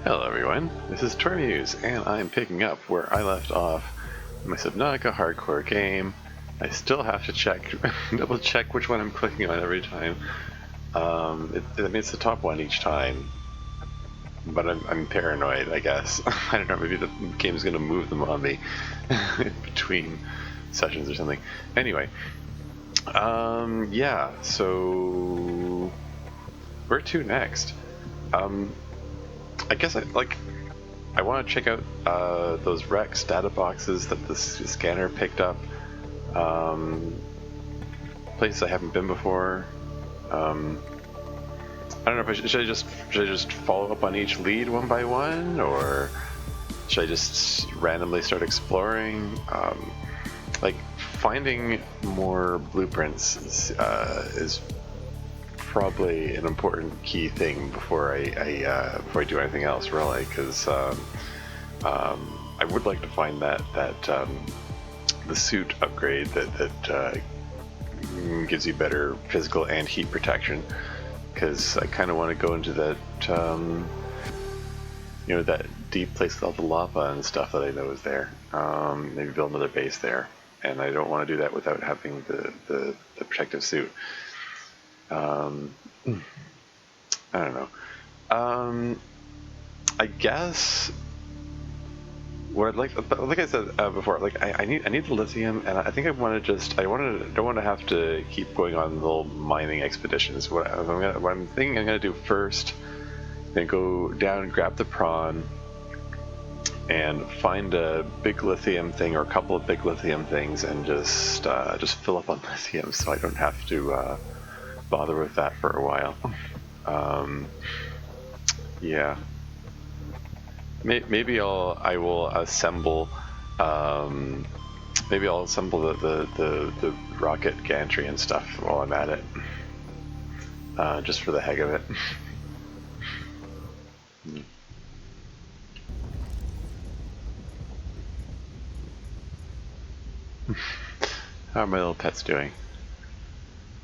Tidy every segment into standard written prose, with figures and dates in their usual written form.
Hello everyone, this is Tormuse, and I'm picking up where I left off in my Subnautica Hardcore game. I still have to double check which one I'm clicking on every time. It's the top one each time, but I'm paranoid, I guess. I don't know, maybe the game's going to move them on me between sessions or something. Anyway, yeah, so where to next? I guess I want to check out those Rex data boxes that the scanner picked up. Places I haven't been before. I don't know if should I just follow up on each lead one by one, or should I just randomly start exploring? Like finding more blueprints is probably an important key thing before I do anything else, really, because I would like to find that the suit upgrade that gives you better physical and heat protection, because I kind of want to go into that that deep place with all the lava and stuff that I know is there. Maybe build another base there, and I don't want to do that without having the protective suit. I don't know. I guess what I'd like I said before, like I need the lithium, and I think don't want to have to keep going on little mining expeditions. What I'm thinking I'm gonna do first, then go down and grab the prawn, and find a big lithium thing or a couple of big lithium things, and just fill up on lithium, so I don't have to bother with that for a while. Yeah. Maybe I will assemble. Maybe I'll assemble the rocket gantry and stuff while I'm at it, just for the heck of it. How are my little pets doing?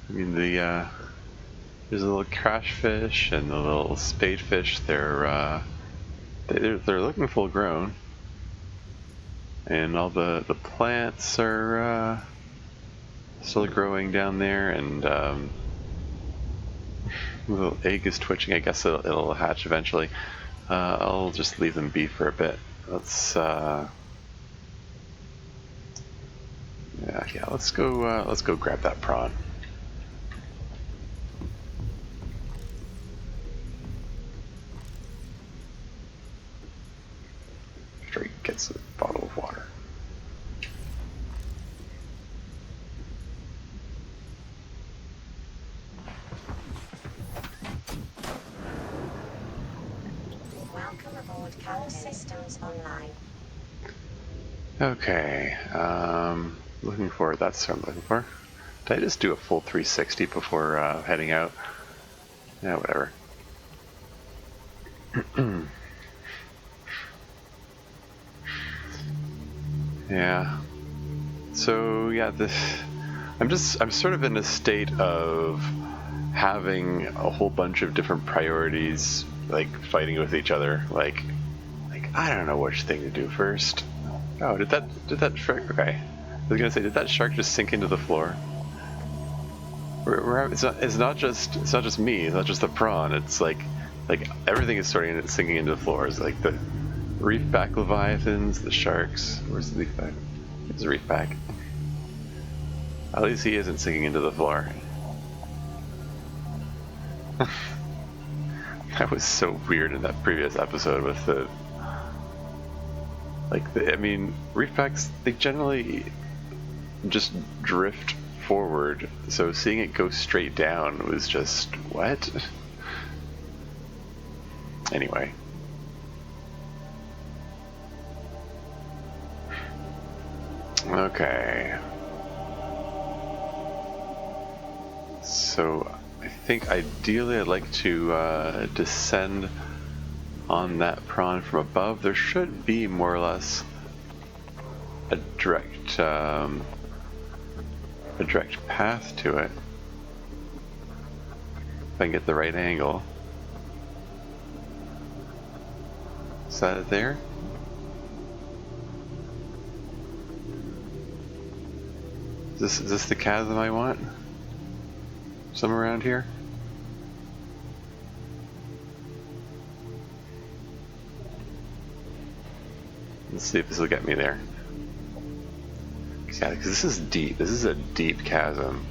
I mean, there's a little crash fish and the little spadefish. They're looking full grown, and all the plants are still growing down there, and the little egg is twitching. I guess it'll hatch eventually. I'll just leave them be for a bit. Let's let's go grab that prawn. After he gets a bottle of water. Welcome aboard Cal Systems Online. Okay, looking for, that's what I'm looking for. Did I just do a full 360 before heading out? Yeah, whatever. Yeah. So yeah, I'm sort of in a state of having a whole bunch of different priorities, like fighting with each other. Like I don't know which thing to do first. Oh, did that shark? Okay, I was gonna say, did that shark just sink into the floor? It's not just me. It's not just the prawn. It's like everything is sinking into the floor. It's like the reefback leviathans, the sharks. Where's the reefback? It's a reefback. At least he isn't sinking into the floor. That was so weird in that previous episode with the. I mean, reefbacks, they generally just drift forward, so seeing it go straight down was just, what? Anyway. Okay. So, I think ideally I'd like to descend on that prawn from above. There should be more or less a direct path to it, if I can get the right angle. Is that it there? Is this the chasm I want? Somewhere around here? Let's see if this will get me there. Yeah, because this is deep. This is a deep chasm.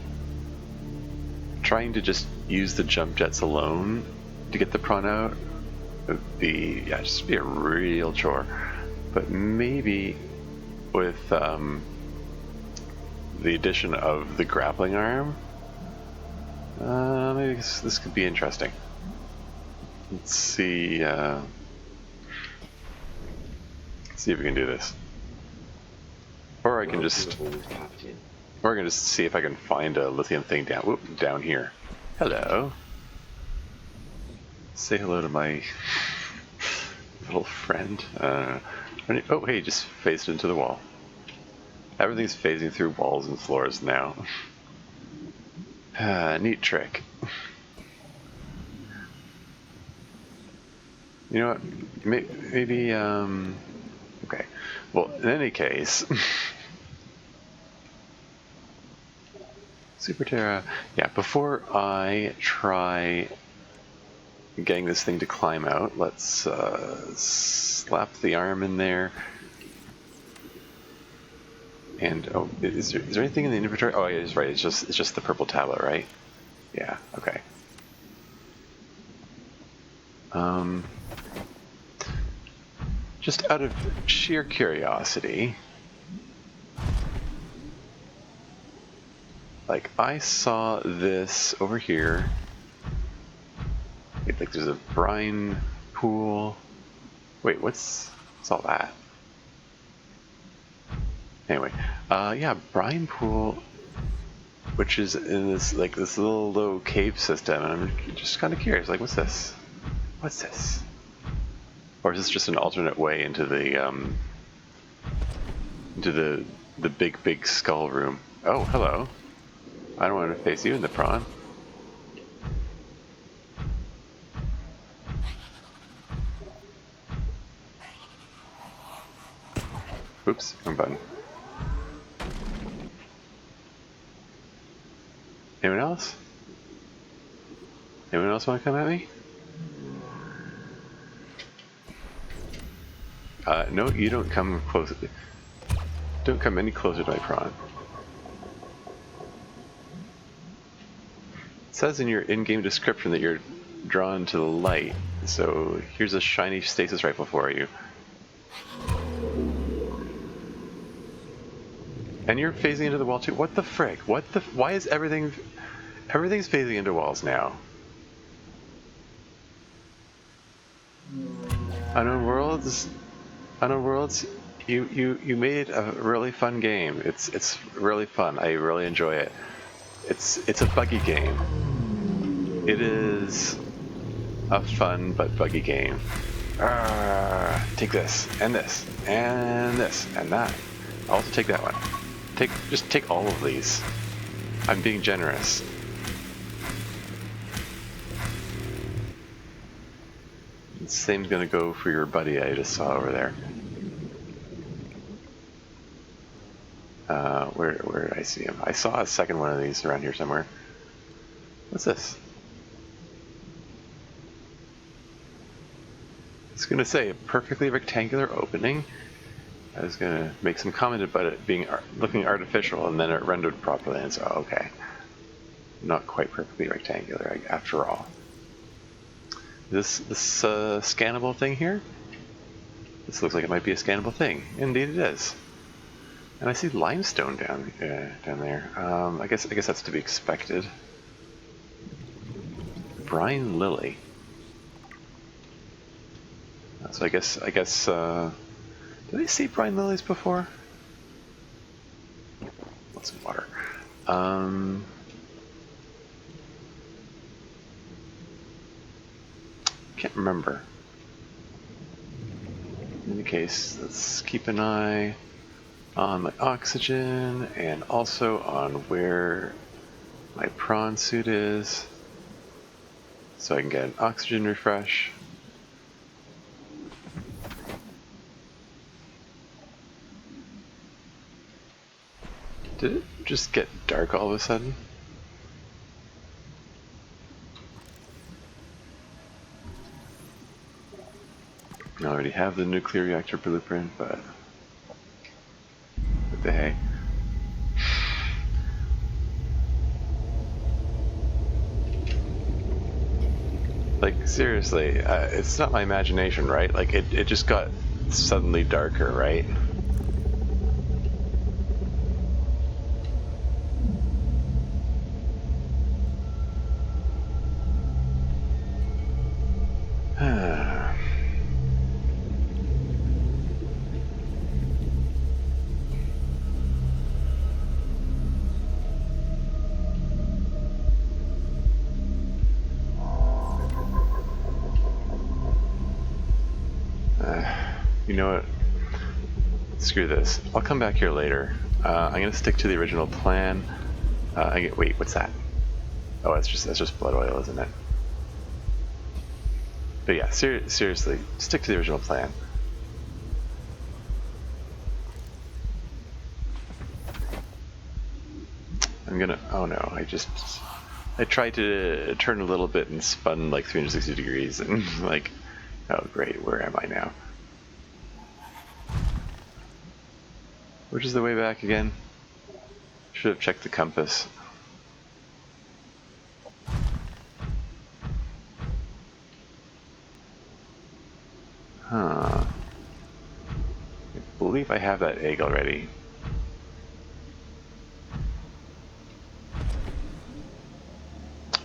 Trying to just use the jump jets alone to get the prawn out would be, yeah, just be a real chore. But maybe with the addition of the grappling arm, maybe this could be interesting. Let's see. See if we can do this. Or I can just see if I can find a lithium thing down here. Hello. Say hello to my little friend. Oh, hey, just phased into the wall. Everything's phasing through walls and floors now. Neat trick. You know what? Maybe, okay. Well, in any case... Super Terra. Yeah, before I try getting this thing to climb out, let's slap the arm in there. And, oh, is there anything in the inventory? Oh, yeah, it's right. It's just the purple tablet, right? Yeah, okay. Just out of sheer curiosity, like, I saw this over here. Like, there's a brine pool. Wait, what's all that? Anyway, yeah, brine pool, which is in this little low cave system, and I'm just kind of curious. Like, what's this? What's this? Or is this just an alternate way into the big skull room? Oh, hello. I don't want to face you in the prawn. Oops, wrong button. Anyone else? Anyone else want to come at me? No, you don't come close. Don't come any closer to my prawn. It says in your in-game description that you're drawn to the light, so here's a shiny stasis rifle for you. And you're phasing into the wall too. What the frick? Why is everything's phasing into walls now? Unknown Worlds, you made a really fun game. It's really fun. I really enjoy it. It's a buggy game. It is a fun but buggy game. Take this and this and this and that. I'll also take that one. Just take all of these. I'm being generous. The same's gonna go for your buddy I just saw over there. Where did I see him? I saw a second one of these around here somewhere. What's this? It's gonna say a perfectly rectangular opening. I was gonna make some comment about it looking artificial, and then it rendered properly, and so okay, not quite perfectly rectangular after all. This scannable thing here. This looks like it might be a scannable thing. Indeed, it is. And I see limestone down there. I guess that's to be expected. Brine lily. So I guess. Did I see brine lilies before? Lots of water. Can't remember. In any case, let's keep an eye on my oxygen and also on where my prawn suit is, so I can get an oxygen refresh. Did it just get dark all of a sudden? I already have the nuclear reactor blueprint, but what the heck? Like, seriously, it's not my imagination, right? Like, it just got suddenly darker, right? You know what? Screw this. I'll come back here later. I'm gonna stick to the original plan. Wait, what's that? Oh, that's just blood oil, isn't it? But yeah, seriously, stick to the original plan. I'm gonna. Oh no! I tried to turn a little bit and spun like 360 degrees, and like, oh great, where am I now? Which is the way back again? Should have checked the compass. Huh. I believe I have that egg already.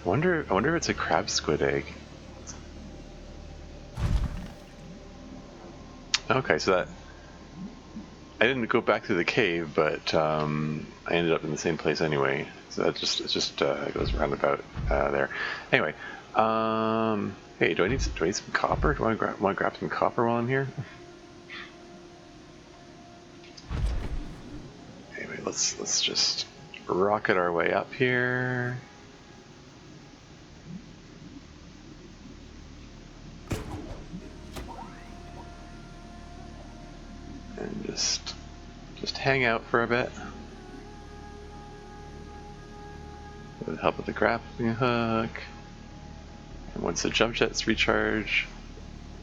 I wonder if it's a crab squid egg. Okay, so that I didn't go back through the cave, but I ended up in the same place anyway. So that just goes roundabout there. Anyway, hey, do I need some copper? Do I want to grab some copper while I'm here? Anyway, let's just rocket our way up here. And just hang out for a bit. With the help of the grappling hook. And once the jump jets recharge,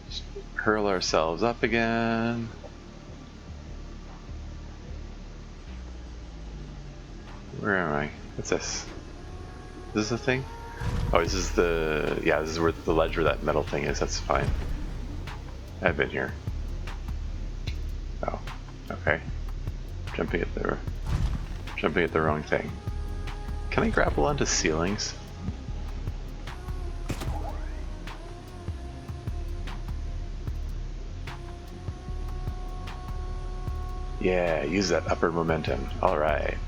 just hurl ourselves up again. Where am I? What's this? Is this a thing? Oh, this is this is where the ledge where that metal thing is. That's fine. I've been here. Oh, okay. Jumping at the wrong thing. Can I grapple onto ceilings? Yeah, use that upward momentum. All right.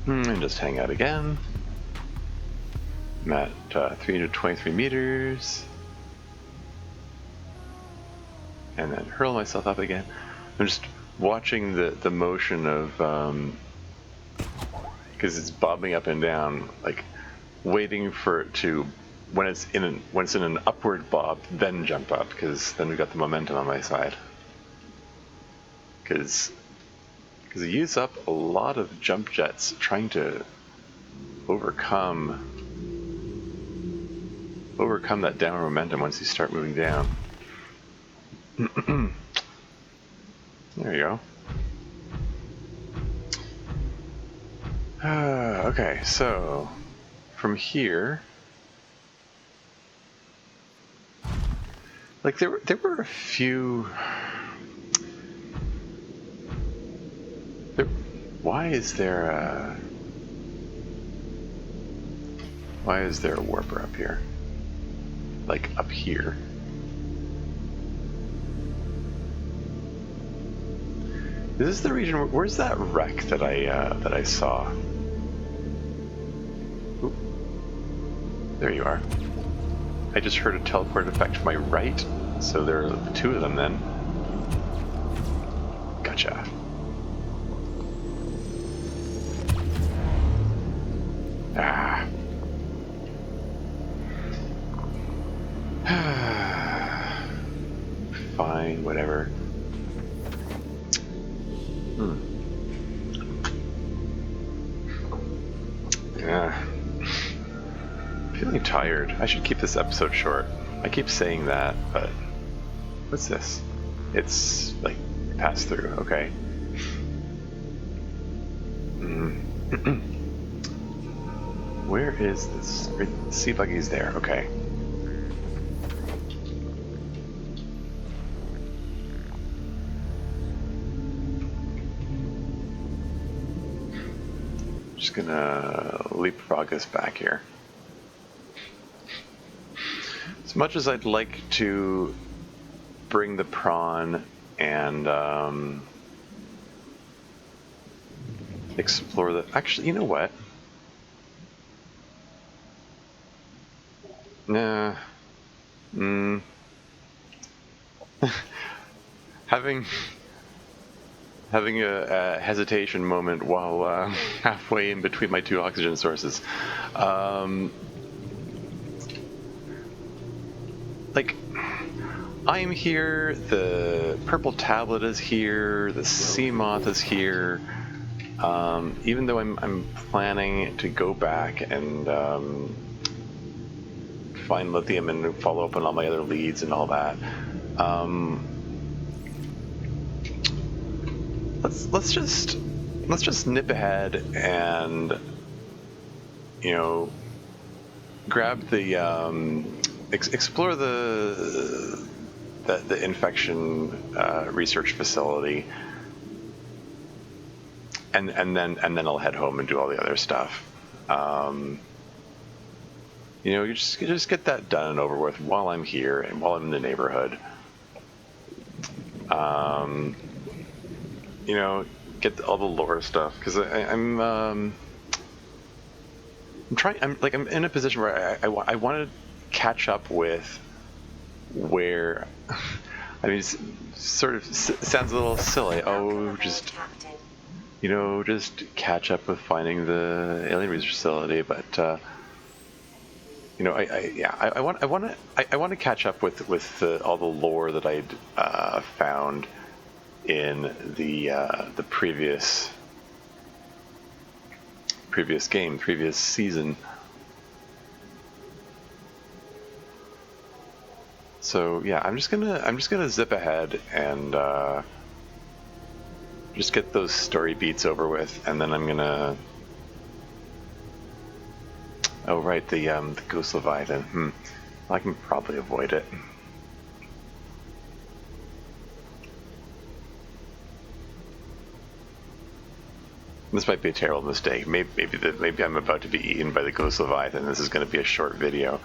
And just hang out again. I'm at 323 meters. And then hurl myself up again. I'm just watching the motion of, because it's bobbing up and down, like waiting for it to, when it's in an upward bob, then jump up, because then we've got the momentum on my side. Because it uses up a lot of jump jets trying to overcome that downward momentum once you start moving down. There you go. Okay, so from here, like there were a few. Why is there a warper up here? Like up here. Is this the region? Where's that wreck that I saw? Oop. There you are. I just heard a teleport effect to my right, so there are two of them then. Gotcha. Ah. Fine, whatever. Yeah. Feeling tired. I should keep this episode short. I keep saying that, but what's this? It's like pass through. Okay. Where is this? Sea buggy's there. Okay. Just gonna leapfrog us back here. As much as I'd like to bring the prawn and explore the... Actually, you know what? Nah. Having a hesitation moment while halfway in between my two oxygen sources. Like, I'm here, the purple tablet is here, the sea moth is here. Even though I'm planning to go back and find lithium and follow up on all my other leads and all that. Let's just nip ahead and, you know, grab the explore the infection research facility, and then I'll head home and do all the other stuff. You know, you just get that done and over with while I'm here and while I'm in the neighborhood. You know, get all the lore stuff, because I'm in a position where I want to catch up with where. I mean, it sort of sounds a little silly. Oh, just, you know, just catch up with finding the alien research facility, but you know, I want to catch up with all the lore that I'd found in the previous game, previous season. So yeah, I'm just gonna zip ahead and just get those story beats over with, and then I'm gonna. Oh right, the Ghost Leviathan. I can probably avoid it. This might be a terrible mistake. Maybe I'm about to be eaten by the Ghost Leviathan. This is going to be a short video.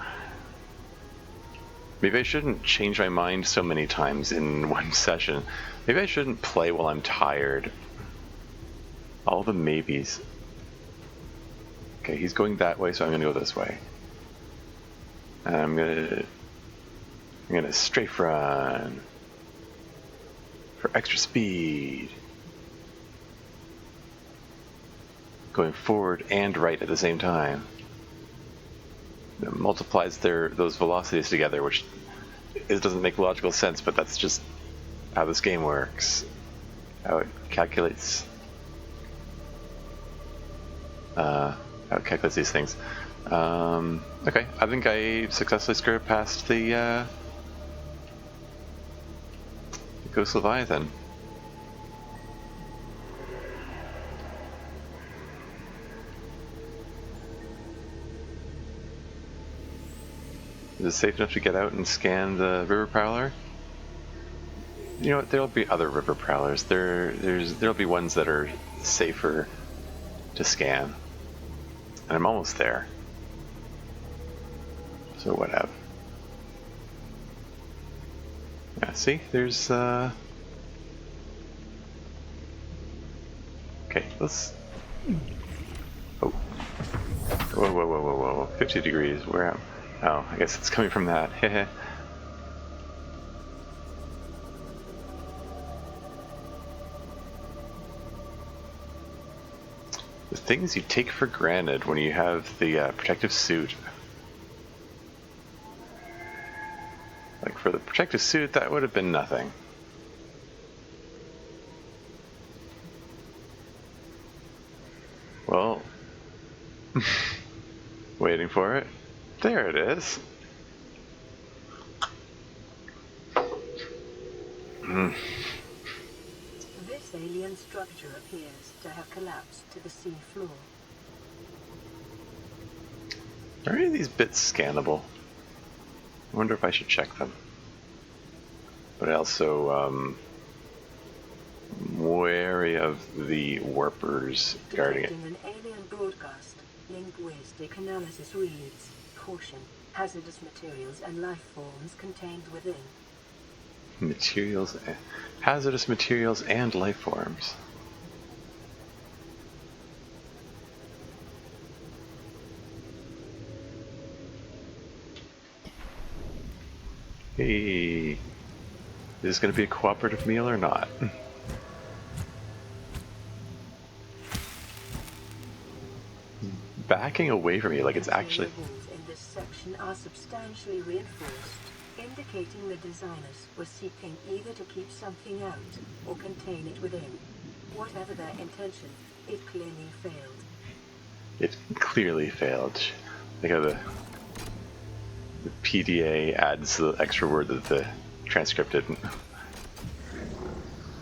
Maybe I shouldn't change my mind so many times in one session. Maybe I shouldn't play while I'm tired. All the maybes. Okay, he's going that way, so I'm going to go this way. And I'm gonna strafe run for extra speed. Going forward and right at the same time. It multiplies those velocities together, which it doesn't make logical sense, but that's just how this game works. How it calculates these things. Okay, I think I successfully skirted past the Ghost Leviathan. Is it safe enough to get out and scan the river prowler? You know what? There'll be other river prowlers. There'll be ones that are safer to scan, and I'm almost there. So whatever. Yeah. See, there's. Okay, let's. Oh. Whoa. 50 degrees. Where am? Oh, I guess it's coming from that. Heh. The things you take for granted when you have the protective suit. Like for the protective suit, that would have been nothing. Well, waiting for it. There it is. This alien structure appears to have collapsed to the sea floor. Are any of these bits scannable? I wonder if I should check them. But I also wary of the warpers guarding it. Detecting an alien broadcast. Linguistic analysis reads, caution, hazardous materials and life forms contained within. Materials, hazardous materials and life forms. Hey, is this going to be a cooperative meal or not? Backing away from me like it's actually... The walls in this section are substantially reinforced, indicating the designers were seeking either to keep something out or contain it within. Whatever their intention, it clearly failed. It clearly failed. Like how the PDA adds the extra word that the transcript didn't.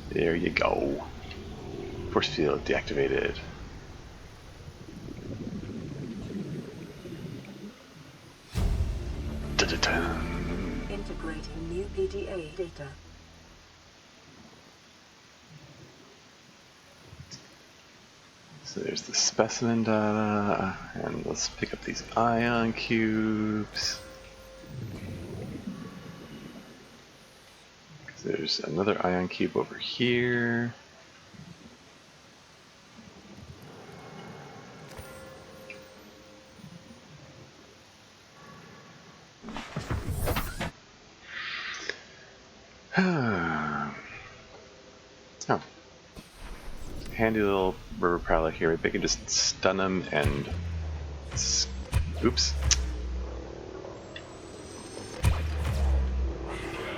There you go. Force field deactivated. Da-da-dum. Integrating new PDA data. So there's the specimen data, and let's pick up these ion cubes. There's another ion cube over here. Oh. Handy little rubber prowler here. Maybe I can just stun him and... Oops.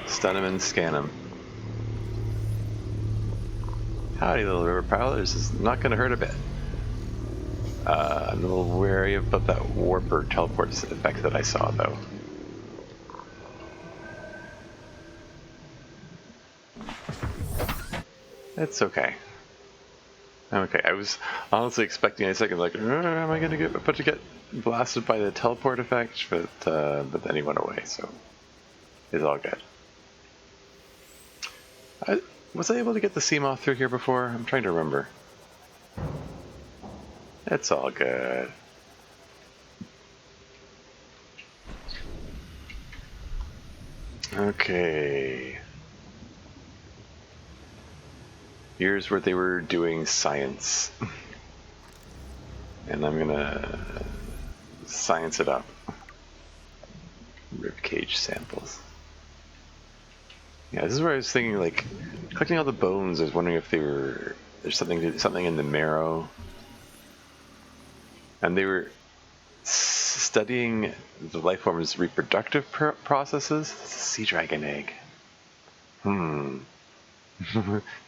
Stun him and scan him. Howdy, little river prowler. This is not going to hurt a bit. I'm a little wary about that warper teleport effect that I saw, though. It's okay. Okay, I was honestly expecting a second, like, am I going to get blasted by the teleport effect? But then he went away, so it's all good. Was I able to get the Seamoth through here before? I'm trying to remember. It's all good. Okay. Here's where they were doing science. And I'm gonna science it up. Ribcage samples. Yeah, this is where I was thinking, like, collecting all the bones. I was wondering if there's something in the marrow, and they were studying the life form's reproductive processes. It's a sea dragon egg. Can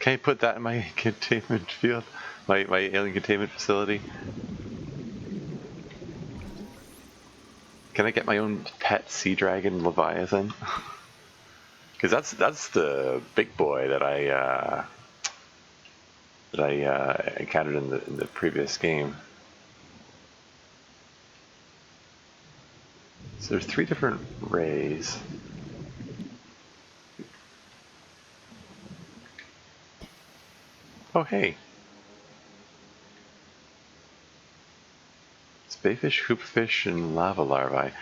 I put that in my containment field, my alien containment facility? Can I get my own pet sea dragon Leviathan? Because that's the big boy that I encountered in the previous game. So there's 3 different rays. Oh hey, Spayfish, hoopfish, and lava larvae.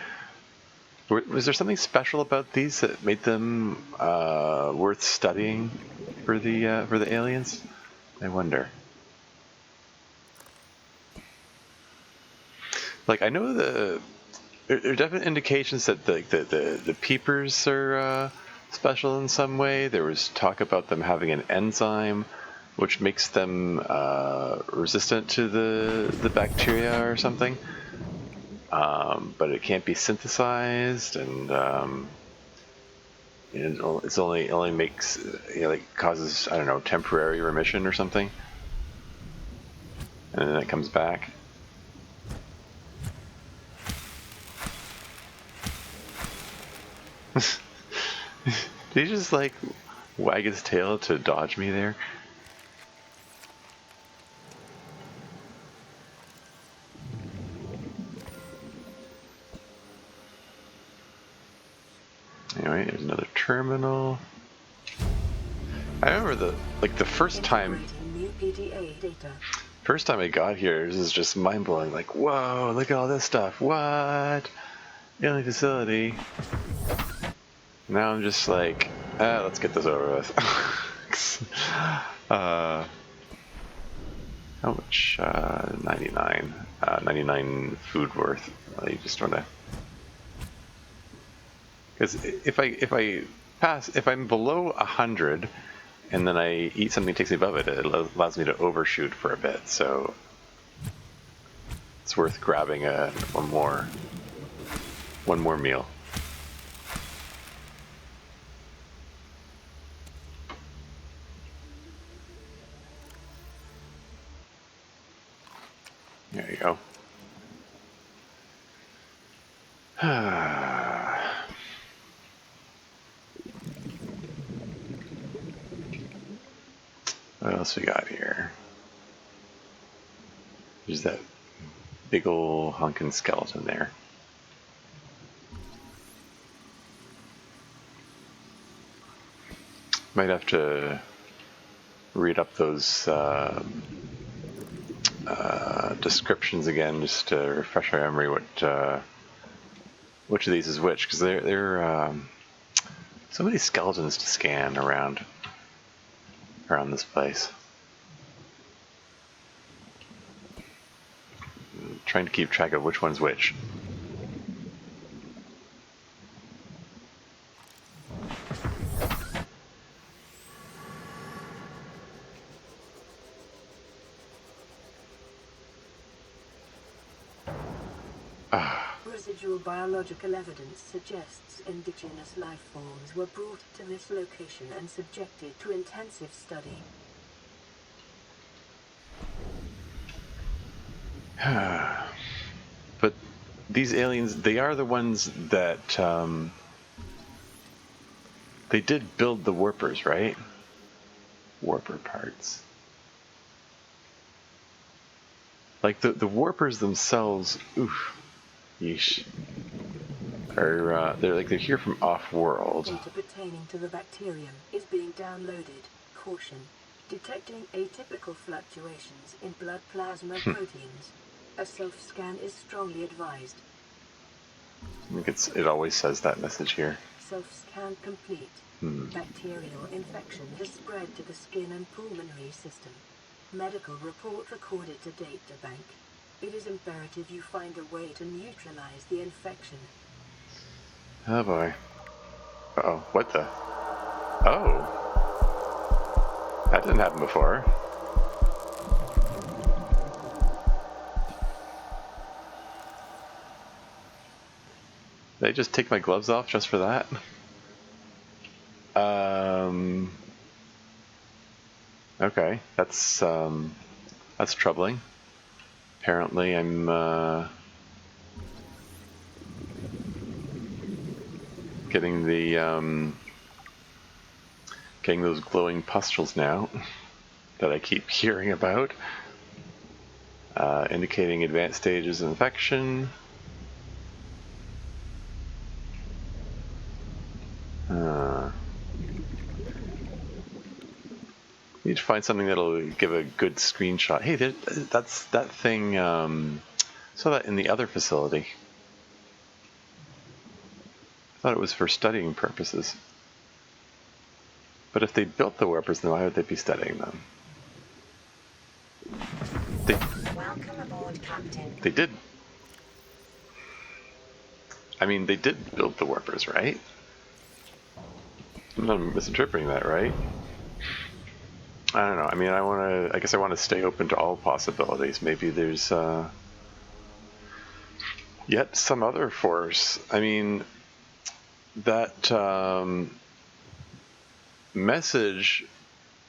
Was there something special about these that made them worth studying for the aliens? I wonder. Like, I know there are definite indications that the peepers are special in some way. There was talk about them having an enzyme which makes them resistant to the bacteria or something. But it can't be synthesized, and it only makes like causes, I don't know, temporary remission or something, and then it comes back. Did he just like wag his tail to dodge me there? Anyway, there's another terminal. I remember the first time New PDA data. First time I got here, this is just mind-blowing. Like, whoa, look at all this stuff. What? Alien facility. Now I'm just like, let's get this over with. How much? 99. 99 food worth. You just want to... Because if I'm below 100, and then I eat something that takes me above it, it allows me to overshoot for a bit, so it's worth grabbing one more meal. There you go. What else we got here? There's that big ol' honkin' skeleton there. Might have to read up those descriptions again, just to refresh my memory which of these is which, because they're so many skeletons to scan around this place. I'm trying to keep track of which one's which. Residual biological evidence suggests indigenous life forms were brought to this location and subjected to intensive study. But these aliens, they are the ones that they did build the warpers, right? Warper parts. Like the warpers themselves, oof, yeesh. They're here from off-world. Data pertaining to the bacterium is being downloaded. Caution. Detecting atypical fluctuations in blood plasma proteins. A self-scan is strongly advised. I think it always says that message here. Self-scan complete. Bacterial infection has spread to the skin and pulmonary system. Medical report recorded to data bank. It is imperative you find a way to neutralize the infection. Oh boy. Uh-oh, what the? Oh. That didn't happen before. Did I just take my gloves off just for that? Okay, that's troubling. Apparently I'm getting those glowing pustules now that I keep hearing about, indicating advanced stages of infection. Need to find something that'll give a good screenshot. Hey, that's that thing. Saw that in the other facility. I thought it was for studying purposes. But if they built the warpers, then why would they be studying them? Welcome aboard, Captain. They did. I mean, they did build the warpers, right? I'm not misinterpreting that, right? I don't know. I mean, I guess I want to stay open to all possibilities. Maybe there's yet some other force. I mean, that message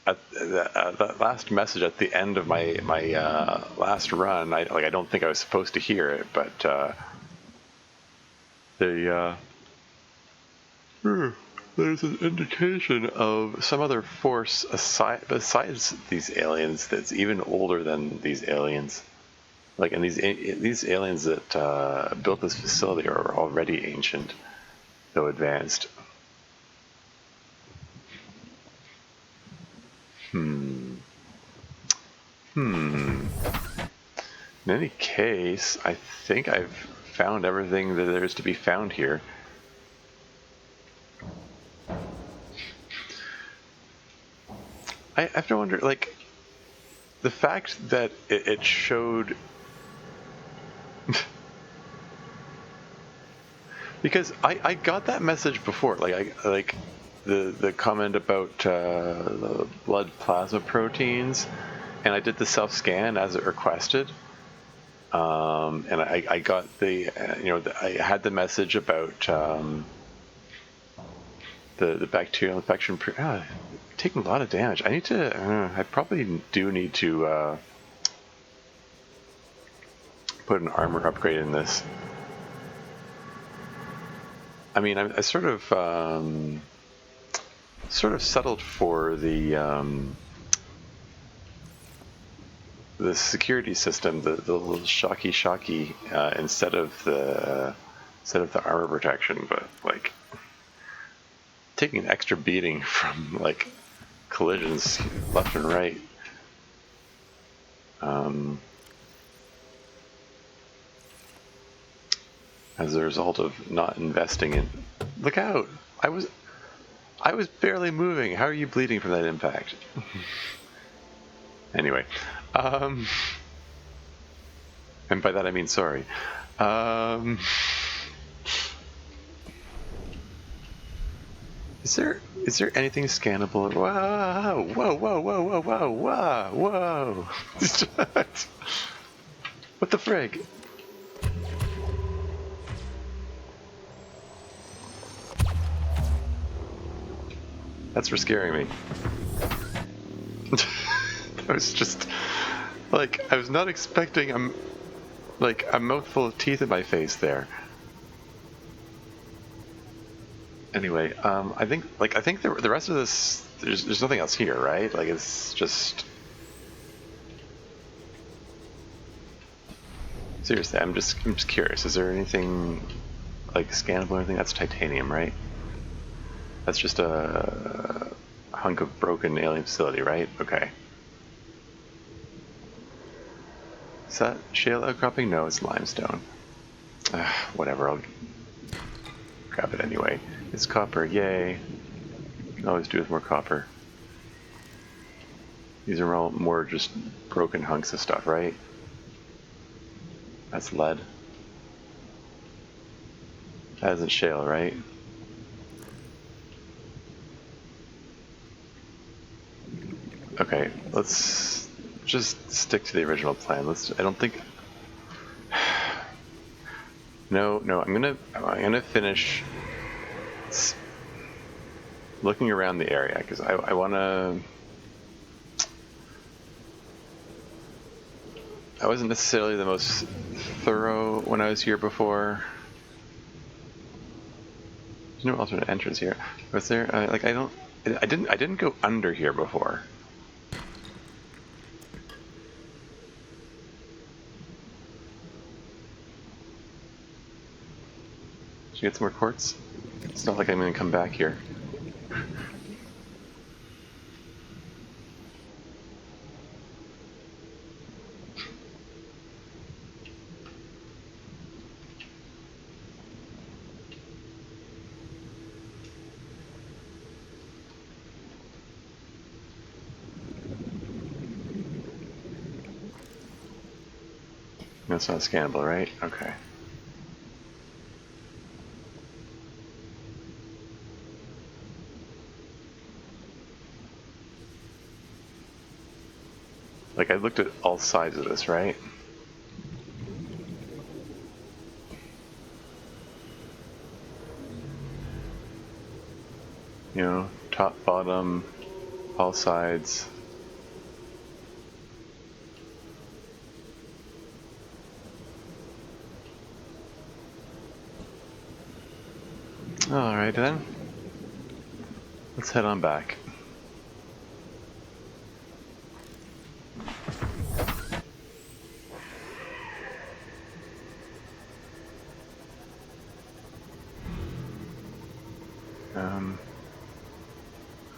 that last message at the end of my last run. I don't think I was supposed to hear it, but there's an indication of some other force besides these aliens that's even older than these aliens. Like, and these aliens that built this facility are already ancient, though advanced. In any case, I think I've found everything that there is to be found here. I have to wonder, like, the fact that it showed... because I got that message before, like the comment about the blood plasma proteins, and I did the self-scan as it requested. And I got the, I had the message about the bacterial infection. Taking a lot of damage. I need to, I probably do need to put an armor upgrade in this. I mean, I sort of settled for the security system, the little shocky instead of the armor protection, but like taking an extra beating from like collisions left and right. As a result of not investing in... Look out! I was barely moving. How are you bleeding from that impact? Anyway, and by that I mean sorry. Is there anything scannable? Whoa! Whoa! Whoa! Whoa! Whoa! Whoa! Whoa! Whoa! What the frig? That's for scaring me. I was just like, I was not expecting a mouthful of teeth in my face there. Anyway, I think the rest of this, there's nothing else here, right? Like, it's just... Seriously, I'm just curious. Is there anything like scannable or anything? That's titanium, right? That's just a hunk of broken alien facility, right? Okay. Is that shale outcropping? No, it's limestone. Whatever, I'll grab it anyway. It's copper, yay. Can always do with more copper. These are all more just broken hunks of stuff, right? That's lead. That isn't shale, right? Okay, let's just stick to the original plan. I don't think... No, I'm gonna finish looking around the area, because I wanna... I wasn't necessarily the most thorough when I was here before. There's no alternate entrance here. Was there? Like, I didn't go under here before. Did you get some more quartz? It's not like I'm gonna come back here. That's not scannable, right? Okay. Like, I looked at all sides of this, right? You know, top, bottom, all sides. Alright then. Let's head on back.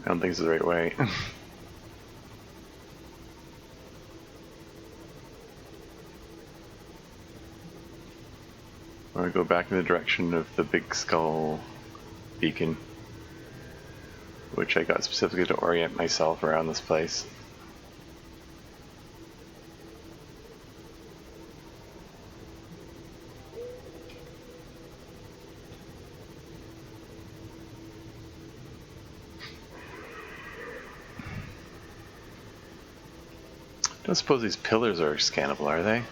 I don't think this is the right way. I want to go back in the direction of the big skull beacon, which I got specifically to orient myself around this place. Don't suppose these pillars are scannable, are they?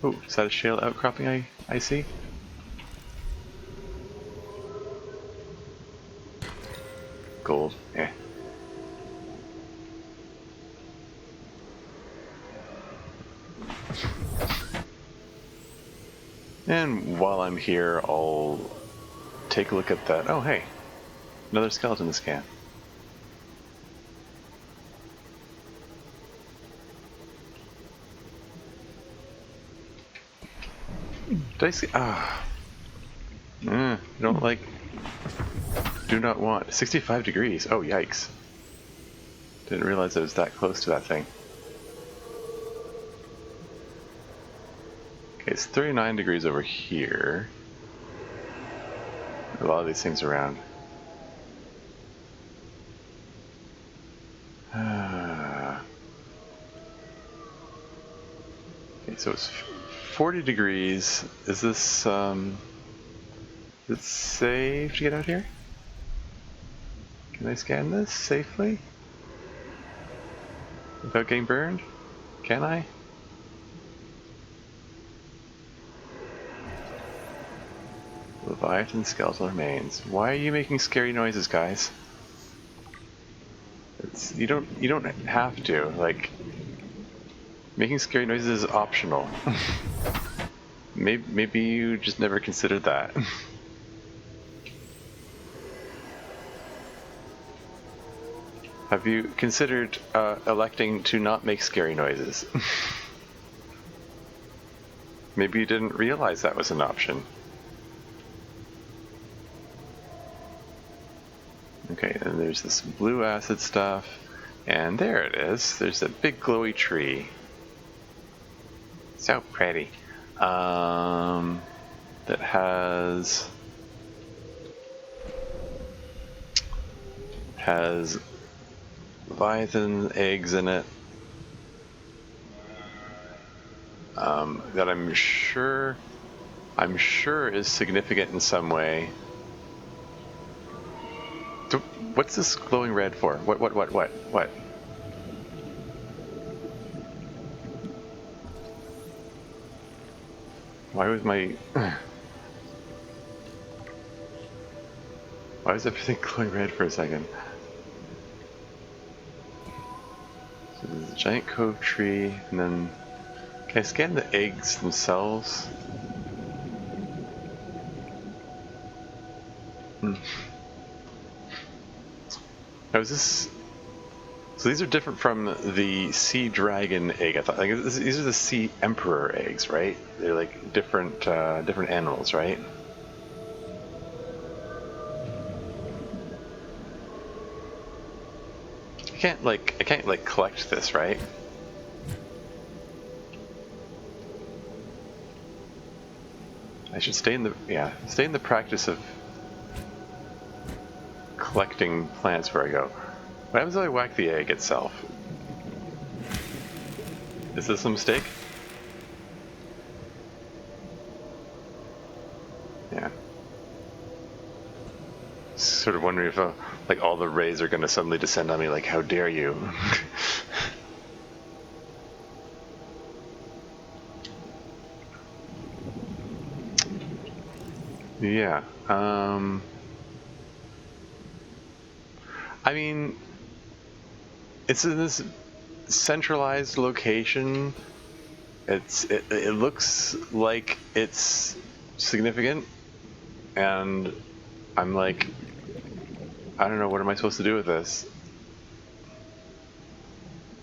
Oh, is that a shale outcropping I see? Gold, eh. And while I'm here, I'll take a look at that. Oh, hey, another skeleton to scan. Did I see? Don't like. Do not want. 65 degrees. Oh, yikes. Didn't realize I was that close to that thing. Okay, it's 39 degrees over here. A lot of these things around. Okay, so it's 40 degrees. Is this, is it safe to get out here? Can I scan this safely? Without getting burned? Can I? Leviathan skeletal remains. Why are you making scary noises, guys? You don't have to. Like, making scary noises is optional. Maybe you just never considered that. Have you considered electing to not make scary noises? Maybe you didn't realize that was an option. Okay, and there's this blue acid stuff, and there it is. There's a big glowy tree. So pretty. That has Leviathan eggs in it. That I'm sure is significant in some way. What's this glowing red for? What? Why was my... Why was everything glowing red for a second? So there's a giant cove tree, and then... Can I scan the eggs themselves? Now is this... So these are different from the sea dragon egg. I thought like these are the sea emperor eggs, right? They're like different animals, right? I can't collect this, right? I should stay in the practice of collecting plants where I go. What happens if I whack the egg itself? Is this a mistake? Yeah. Sort of wondering if like all the rays are going to suddenly descend on me. Like, how dare you? Yeah. I mean, it's in this centralized location. It looks like it's significant, and I'm like, I don't know, what am I supposed to do with this?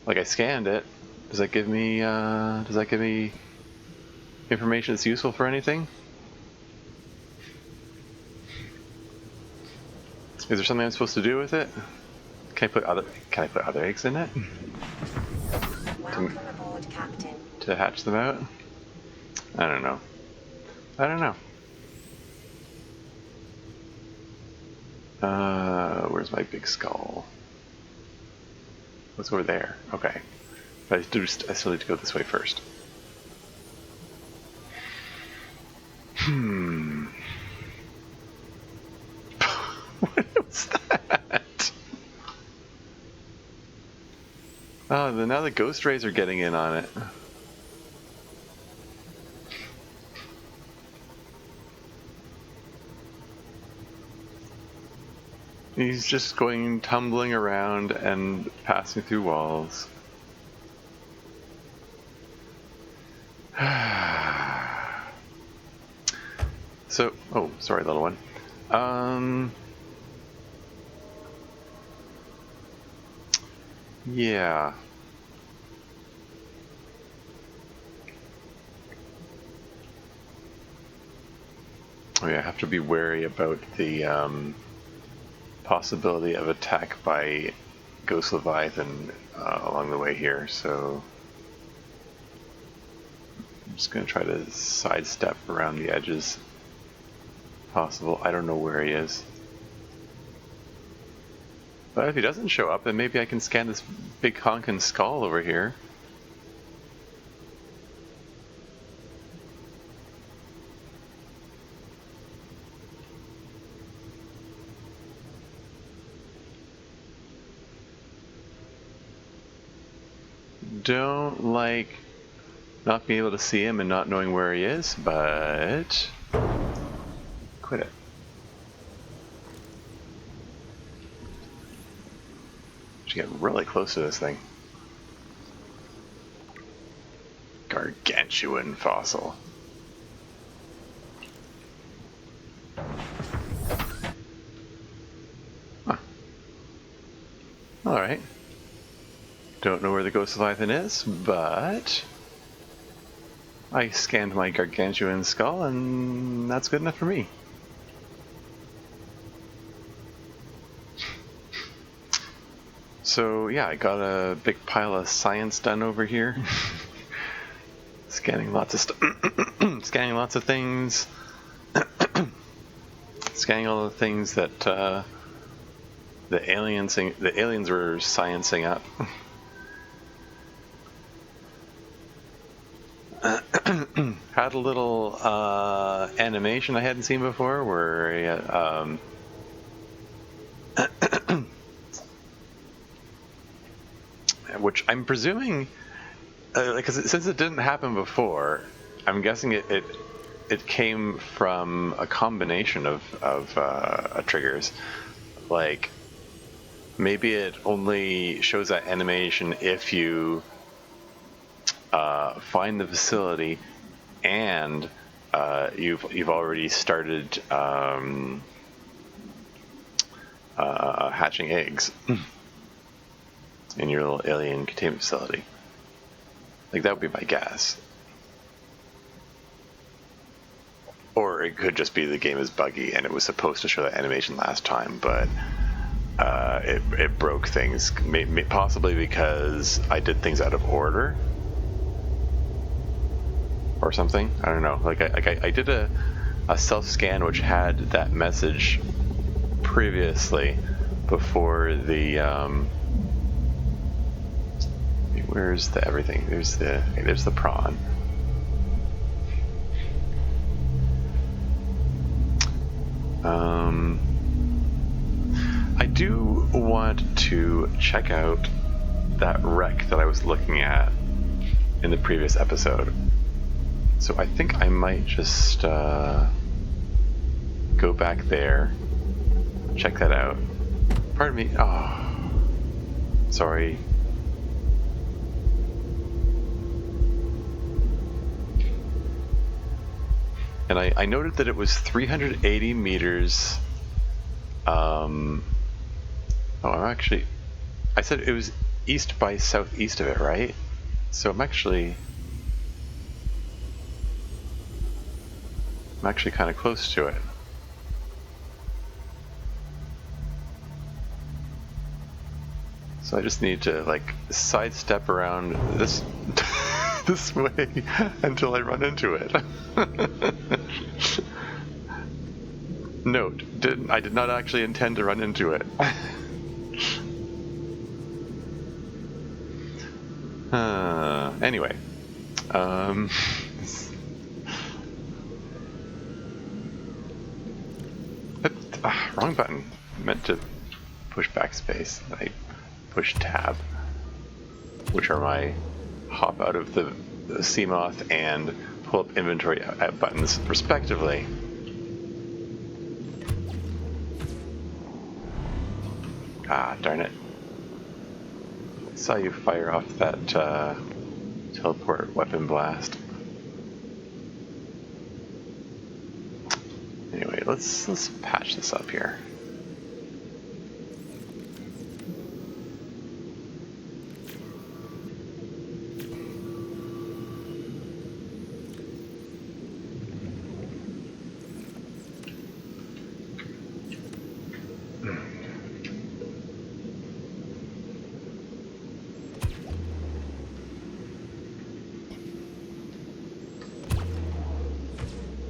Like, I scanned it. Does that give me information that's useful for anything? Is there something I'm supposed to do with it? Can I put other eggs in it? Welcome aboard, Captain. To hatch them out? I don't know. I don't know. Where's my big skull? What's over there? Okay. But I still need to go this way first. What was that? Oh, now the ghost rays are getting in on it. He's just going tumbling around and passing through walls. So, oh, sorry, little one. Yeah. Oh yeah, I have to be wary about the possibility of attack by Ghost Leviathan along the way here, so I'm just going to try to sidestep around the edges possible. I don't know where he is. But if he doesn't show up, then maybe I can scan this big honkin' skull over here. Don't like not being able to see him and not knowing where he is, but quit it. Should get really close to this thing. Gargantuan fossil. Huh. Alright. Don't know where the Ghost Leviathan is, but I scanned my gargantuan skull, and that's good enough for me. So yeah, I got a big pile of science done over here. Scanning lots of scanning lots of things. Scanning all the things that the aliens were sciencing up. Had a little animation I hadn't seen before where which I'm presuming, because since it didn't happen before, I'm guessing it came from a combination of triggers. Like, maybe it only shows that animation if you find the facility and you've already started hatching eggs in your little alien containment facility. Like, that would be my guess. Or it could just be the game is buggy and it was supposed to show that animation last time, but it broke things. Possibly because I did things out of order or something. I don't know. Like I did a self-scan which had that message previously before the where's the everything? There's the prawn. do want to check out that wreck that I was looking at in the previous episode. So I think I might just go back there, check that out. Pardon me. Oh, sorry. And I noted that it was 380 meters. Oh, I said it was east by southeast of it, right? So I'm actually kind of close to it. So I just need to like sidestep around this this way until I run into it. Note, I did not actually intend to run into it. Anyway, wrong button. Meant to push backspace. I push tab, which are my hop out of the Seamoth and pull up inventory out buttons, respectively. Ah, darn it. I saw you fire off that teleport weapon blast. Anyway, let's patch this up here.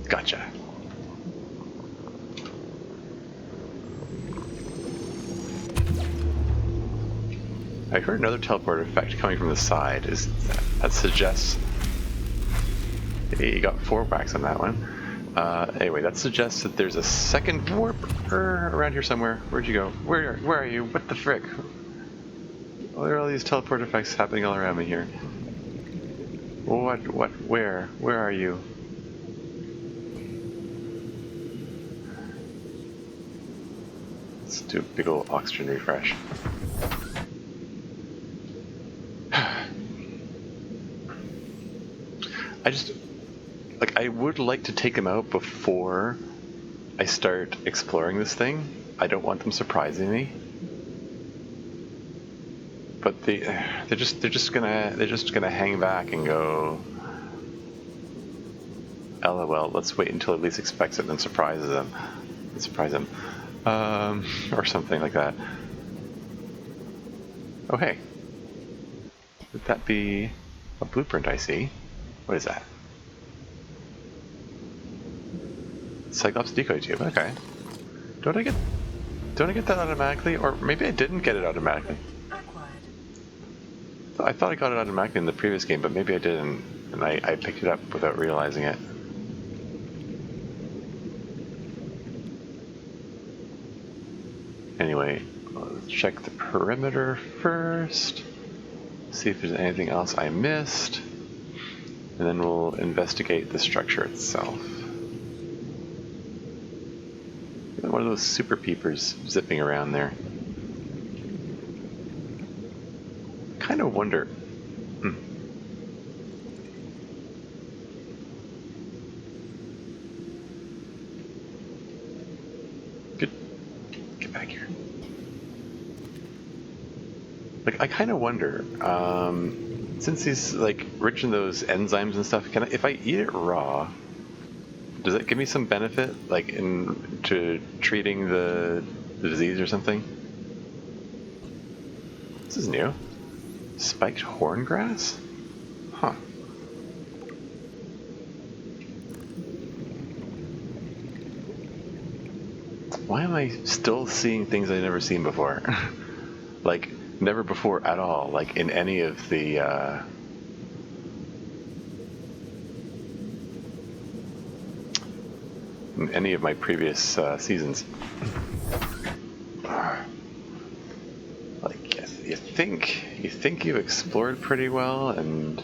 Gotcha. I heard another teleport effect coming from the side. That suggests... Hey, you got 4 whacks on that one. Anyway, that suggests that there's a second warp around here somewhere. Where'd you go? Where are you? What the frick? Oh, there are all these teleport effects happening all around me here. What, where are you? Let's do a big ol' oxygen refresh. I would like to take them out before I start exploring this thing. I don't want them surprising me. But they're just gonna hang back and go, LOL, let's wait until it least expects it and then surprise them. Or something like that. Oh hey. Would that be a blueprint I see? What is that? Cyclops decoy tube, okay. Don't I get that automatically? Or maybe I didn't get it automatically. I thought I got it automatically in the previous game, but maybe I didn't, and I picked it up without realizing it. Anyway, let's check the perimeter first, see if there's anything else I missed, and then we'll investigate the structure itself. One of those super peepers zipping around there. Kind of wonder. Get back here. Like, I kind of wonder, since he's like rich in those enzymes and stuff, if I eat it raw, does it give me some benefit, like to treating the disease or something? This is new. Spiked horngrass? Huh. Why am I still seeing things I've never seen before? Like, never before at all, like in any of the, in any of my previous seasons. think you've explored pretty well and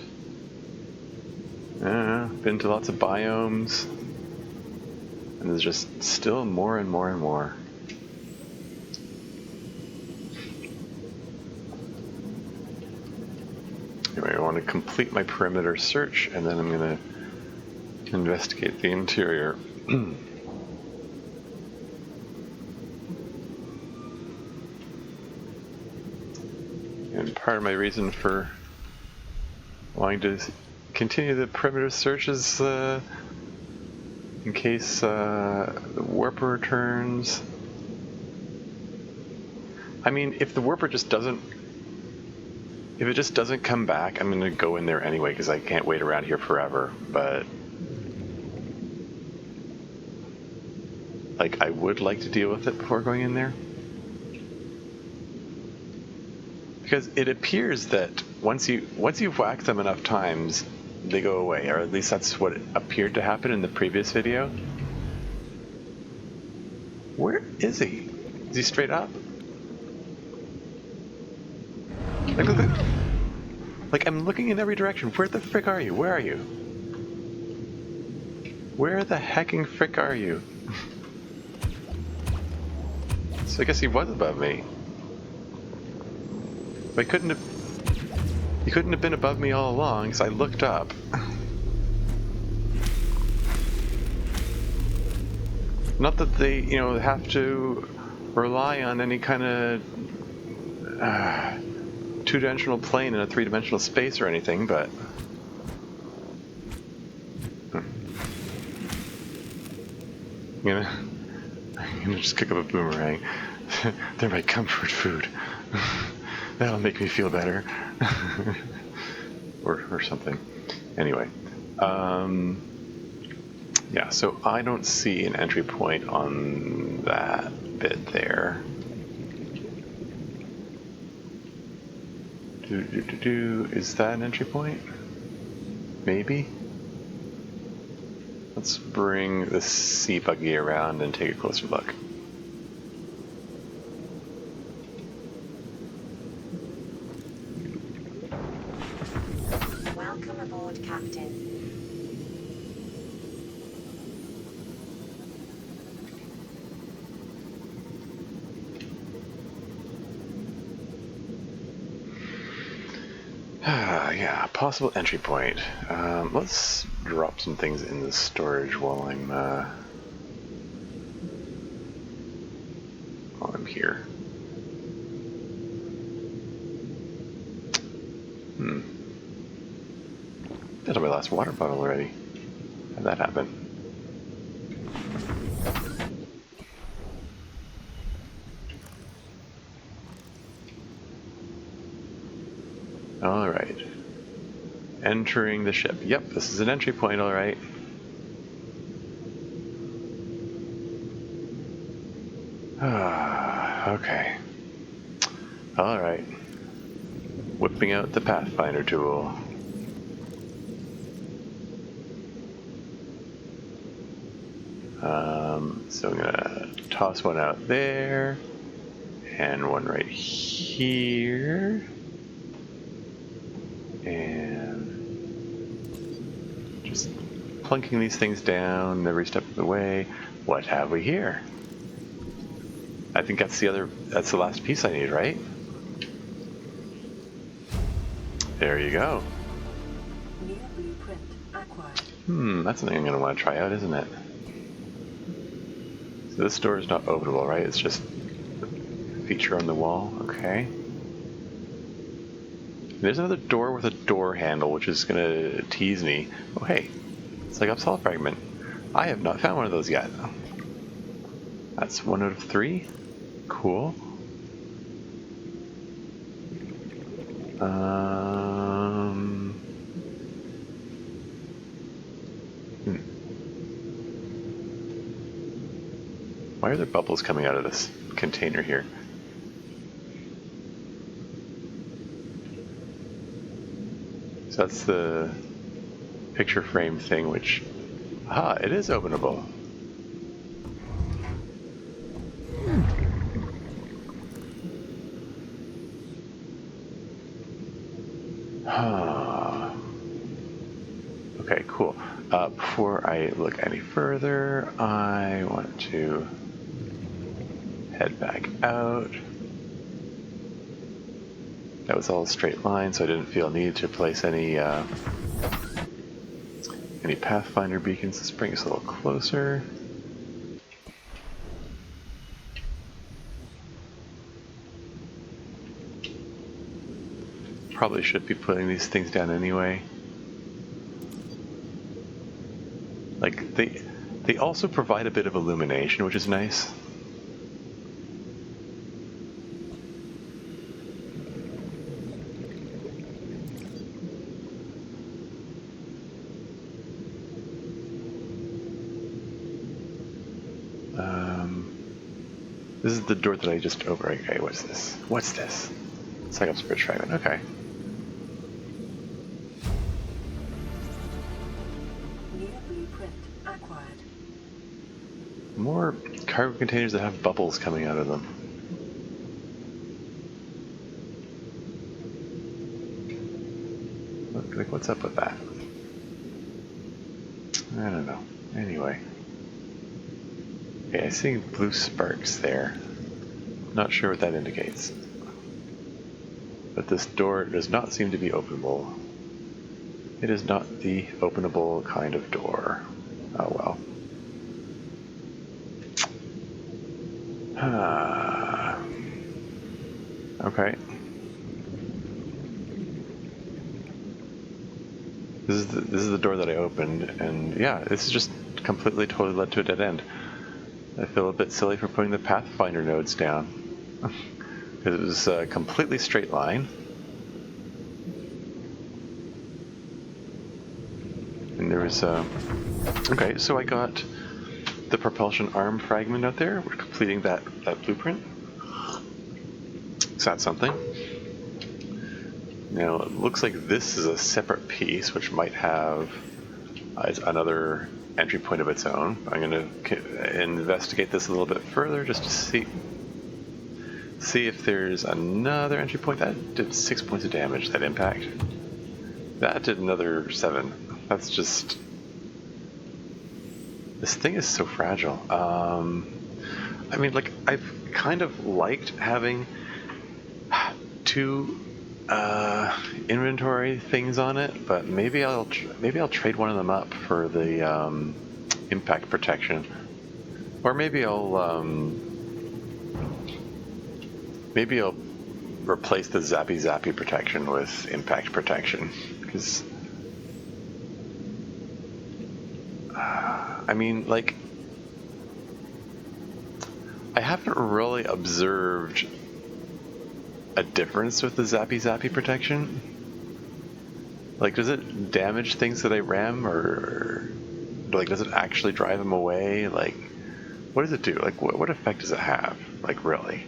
been to lots of biomes, and there's just still more and more and more. Anyway, I want to complete my perimeter search, and then I'm going to investigate the interior. And part of my reason for wanting to continue the perimeter search is in case the warper returns. I mean, if the warper just doesn't, if it just doesn't come back, I'm gonna go in there anyway because I can't wait around here forever. But like, I would like to deal with it before going in there, because it appears that once you've whacked them enough times, they go away, or at least that's what appeared to happen in the previous video. Where is he? Is he straight up? Like, I'm looking in every direction. Where the frick are you? Where are you? Where the hecking frick are you? So I guess he was above me. But he couldn't have been above me all along, because I looked up. Not that they, have to rely on any kind of two-dimensional plane in a three-dimensional space or anything, but I'm gonna just kick up a boomerang. They're my comfort food. That'll make me feel better. or something. Anyway, yeah, so I don't see an entry point on that bit there. Is that an entry point? Maybe? Let's bring the sea buggy around and take a closer look. Welcome aboard, Captain. Yeah, possible entry point. Let's drop some things in the storage while I'm here. That's my last water bottle already. How'd that happen? Alright. Entering the ship. Yep, this is an entry point, alright. Okay. Alright. Whipping out the Pathfinder tool. So I'm gonna toss one out there, and one right here, and just plunking these things down every step of the way. What have we here? I think that's the last piece I need, right? There you go. New blueprint acquired. That's something I'm gonna want to try out, isn't it? So this door is not openable, right? It's just a feature on the wall. Okay. There's another door with a door handle, which is gonna tease me. Oh hey, it's like Upsala fragment. I have not found one of those yet. That's 1 out of 3. Cool. Why are there bubbles coming out of this container here? So that's the picture frame thing, which, it is openable. cool. Before I look any further, I want to head back out. That was all a straight line, so I didn't feel a need to place any Pathfinder beacons. Let's bring us a little closer. Probably should be putting these things down anyway. Like, they also provide a bit of illumination, which is nice. This is the door that I just over. Okay, what's this? What's this? It's like a spirit fragment. Okay. New blueprint acquired. More cargo containers that have bubbles coming out of them. Look, like, what's up with that? I don't know. Anyway. Okay, I see blue sparks there. Not sure what that indicates. But this door does not seem to be openable. It is not the openable kind of door. Oh well. Okay. This is the door that I opened, and yeah, this is just completely totally led to a dead end. I feel a bit silly for putting the Pathfinder nodes down. Because it was a completely straight line. And there was okay, so I got the propulsion arm fragment out there. We're completing that blueprint. So that's something. Now it looks like this is a separate piece, which might have another entry point of its own. I'm going to investigate this a little bit further just to see if there's another entry point. That did 6 points of damage, that impact. That did another 7. That's just... This thing is so fragile. I mean, like, I've kind of liked having 2 inventory things on it, but maybe I'll trade one of them up for the impact protection, or maybe I'll replace the zappy protection with impact protection, because I mean, like, I haven't really observed a difference with the zappy protection. Like, does it damage things that I ram, or like, does it actually drive them away? Like, what does it do? Like, what effect does it have? Like, really?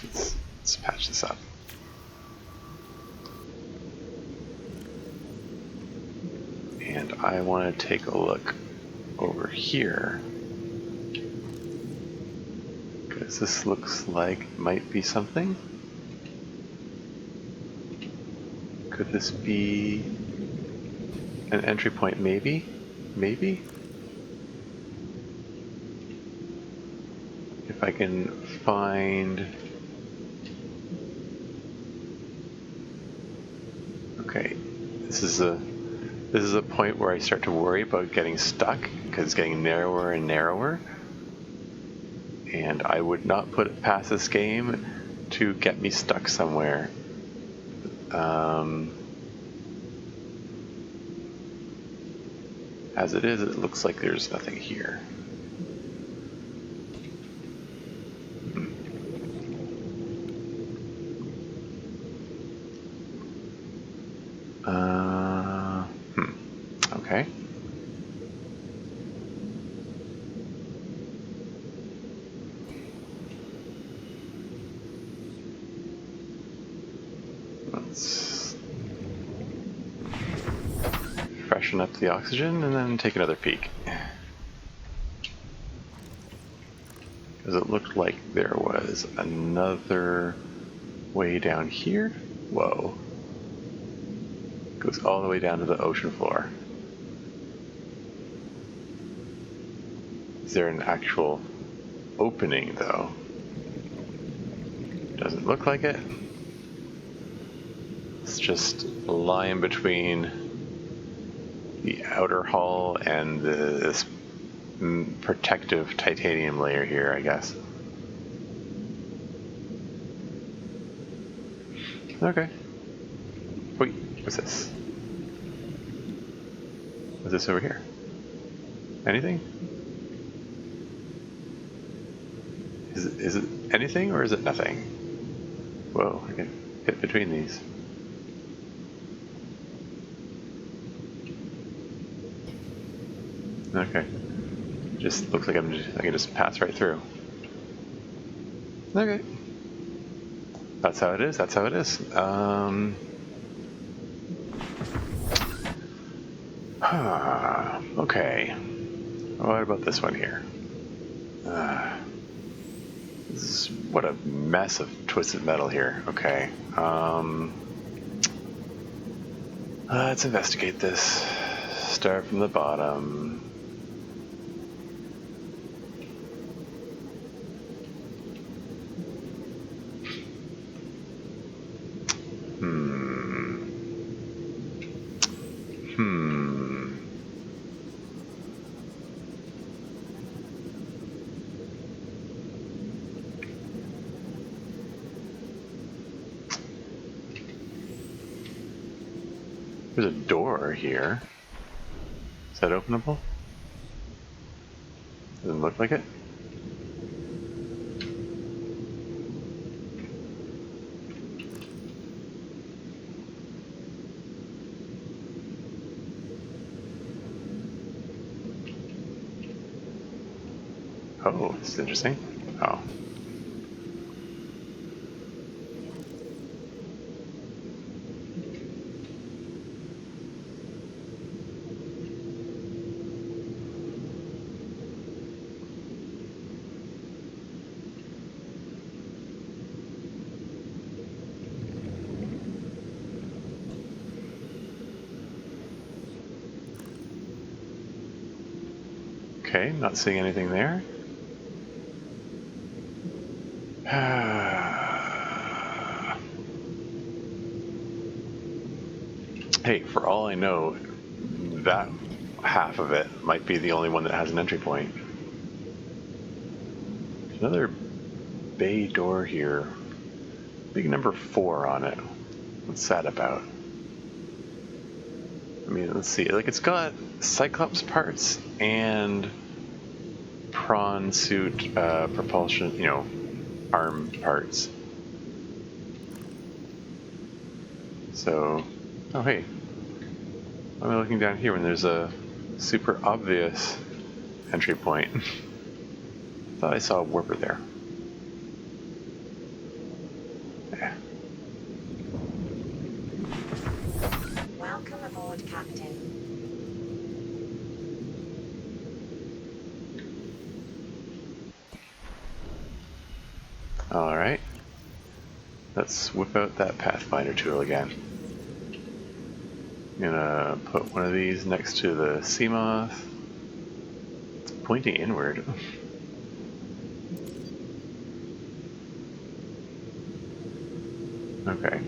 Let's patch this up. And I want to take a look over here, because this looks like it might be something. Could this be an entry point? Maybe? Maybe? If I can find... Okay, this is a point where I start to worry about getting stuck, because it's getting narrower and narrower. And I would not put it past this game to get me stuck somewhere. As it is, it looks like there's nothing here. Okay. Let's freshen up the oxygen and then take another peek. Because it looked like there was another way down here. Whoa. Goes all the way down to the ocean floor. Is there an actual opening, though? Doesn't look like it. It's just lying between the outer hull and this protective titanium layer here, I guess. Okay. Wait, what's this? What's this over here? Anything? Is it anything or is it nothing? Whoa, I can hit between these. Okay. Just looks like I can just pass right through. Okay. That's how it is, that's how it is. Okay. What about this one here? This is, what a mess of twisted metal here. Okay. Let's investigate this. Start from the bottom. There's a door here. Is that openable? Doesn't look like it. Oh, this is interesting. Oh. Okay, not seeing anything there. Hey, for all I know, that half of it might be the only one that has an entry point. There's another bay door here. Big number 4 on it. What's that about? I mean, let's see. Like, it's got Cyclops parts and prawn suit propulsion, you know, arm parts. So, oh hey, why am I looking down here when there's a super obvious entry point? Thought I saw a warper there. Yeah. Welcome aboard, Captain. All right. Let's whip out that Pathfinder tool again. I'm gonna put one of these next to the Seamoth, pointing inward. Okay.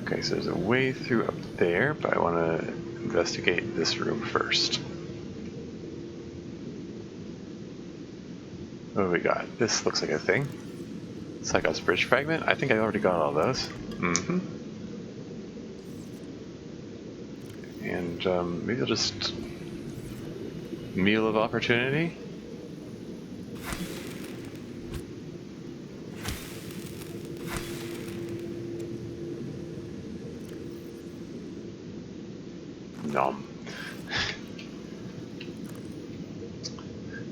Okay, so there's a way through up there, but I want to investigate this room first. What do we got? This looks like a thing. Cyclops bridge fragment. I think I already got all those. Mm-hmm. And maybe I'll just... Meal of opportunity? Nom.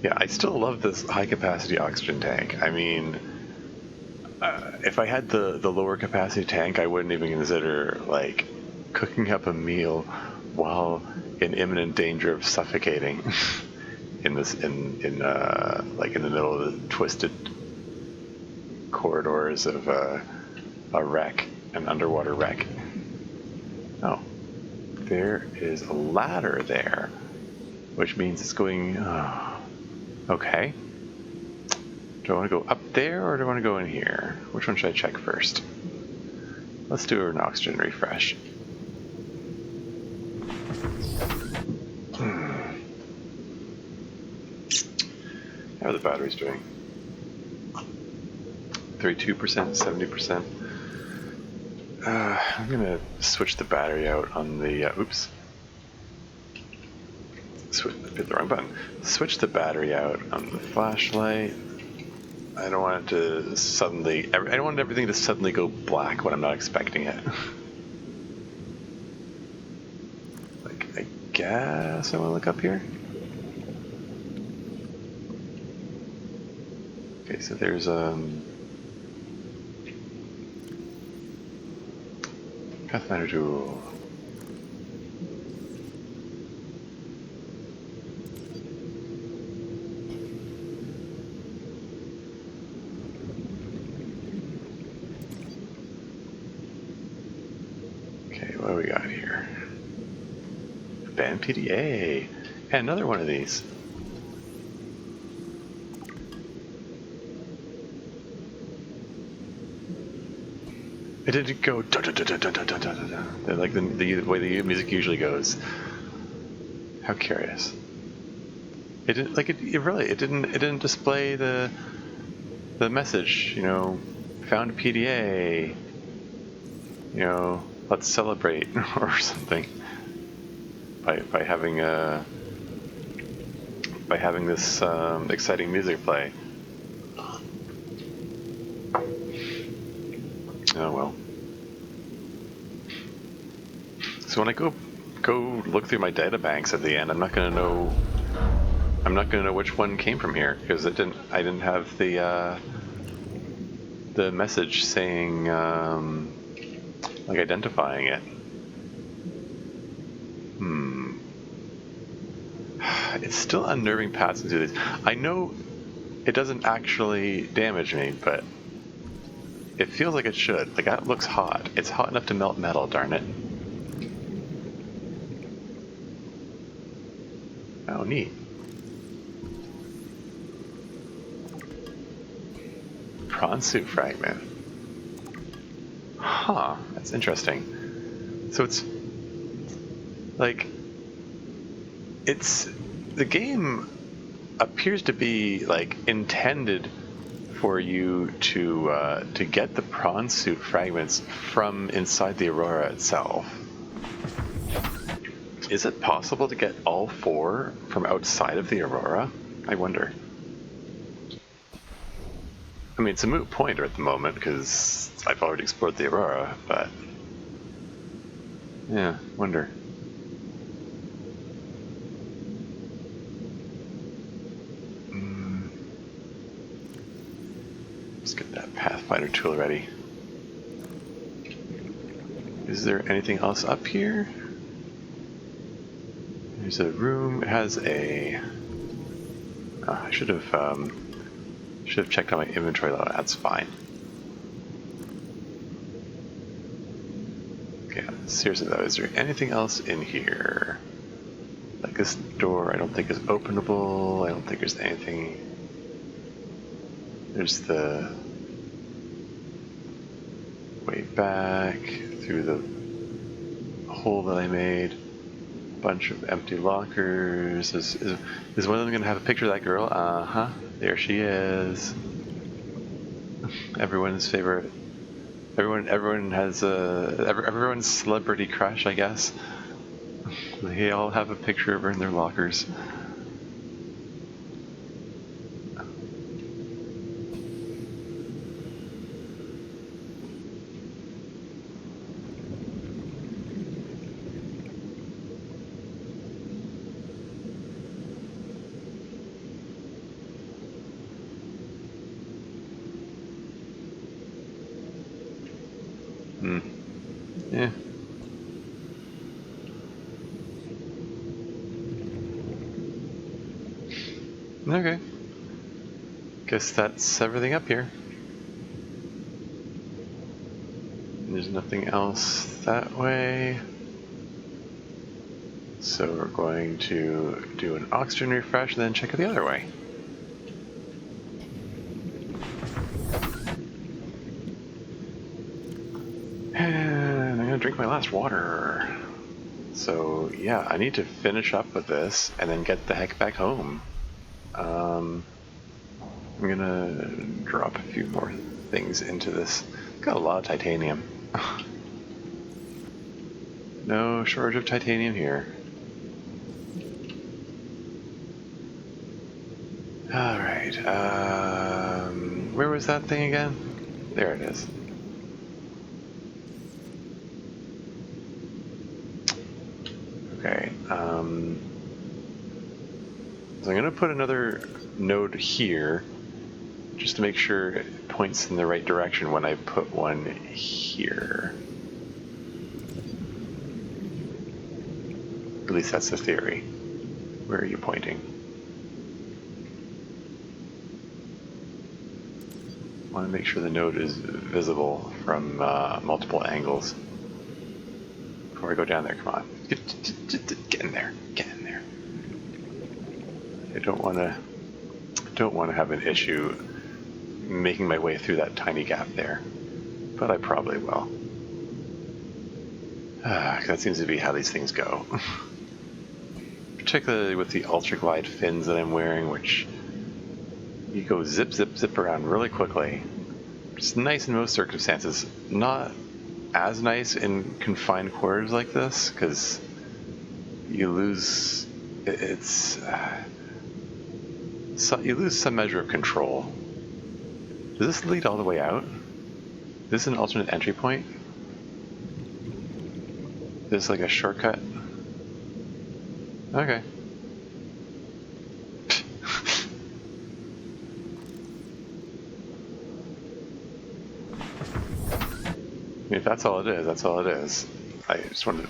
Yeah, I still love this high capacity oxygen tank. I mean, if I had the lower capacity tank, I wouldn't even consider like cooking up a meal while in imminent danger of suffocating in this like in the middle of the twisted corridors of a wreck, an underwater wreck. Oh, there is a ladder there, which means it's going. Okay. Do I want to go up there or do I want to go in here? Which one should I check first? Let's do an oxygen refresh. How are the batteries doing? 32%, 70%. I'm gonna switch the battery out on the. Oops. Hit the wrong button. Switch the battery out on the flashlight. I don't want it to suddenly. I don't want everything to suddenly go black when I'm not expecting it. Like, I guess I want to look up here. Okay, so there's Pathfinder tool. Okay, what do we got here? Band PDA. And another one of these. It didn't go da da da da da da da da da, like the way the music usually goes. How curious. It didn't like it really it didn't display the message, you know, found PDA, you know, let's celebrate or something by having this exciting music play. Oh well. So when I go look through my data banks at the end, I'm not gonna know which one came from here because I didn't have the message saying like identifying it. It's still unnerving passing through these. I know it doesn't actually damage me, but it feels like it should. Like, that looks hot. It's hot enough to melt metal, darn it. Oh, neat. Prawn suit fragment. Huh, that's interesting. So it's like the game appears to be like intended for you to get the prawn suit fragments from inside the Aurora itself. Is it possible to get all 4 from outside of the Aurora? I wonder. I mean, it's a moot point at the moment because I've already explored the Aurora, but yeah, wonder. Let's get that Pathfinder tool ready. Is there anything else up here? There's a room. It has a. Oh, I should have checked on my inventory though. That's fine. Okay, seriously though, is there anything else in here? Like this door, I don't think is openable. I don't think there's anything. There's the way back through the hole that I made. Bunch of empty lockers. Is one of them gonna have a picture of that girl? Uh-huh. There she is. Everyone's favorite. Everyone has everyone's celebrity crush, I guess. They all have a picture of her in their lockers. Hmm. Yeah. Okay. Guess that's everything up here. There's nothing else that way. So we're going to do an oxygen refresh and then check it the other way. And I'm gonna drink my last water. So yeah, I need to finish up with this and then get the heck back home. I'm gonna drop a few more things into this. Got a lot of titanium. No shortage of titanium here. Alright, where was that thing again? There it is. Okay, so I'm going to put another node here just to make sure it points in the right direction when I put one here. At least that's the theory. Where are you pointing? I want to make sure the node is visible from multiple angles. Before I go down there, come on. Get in there. Get in there. I don't want to have an issue making my way through that tiny gap there, but I probably will. That seems to be how these things go. Particularly with the ultra-glide fins that I'm wearing, which you go zip, zip, zip around really quickly. It's nice in most circumstances. Not as nice in confined quarters like this, because you lose... you lose some measure of control. Does this lead all the way out? Is this an alternate entry point? Is this like a shortcut? Okay. I mean, if that's all it is, that's all it is. I just wanted to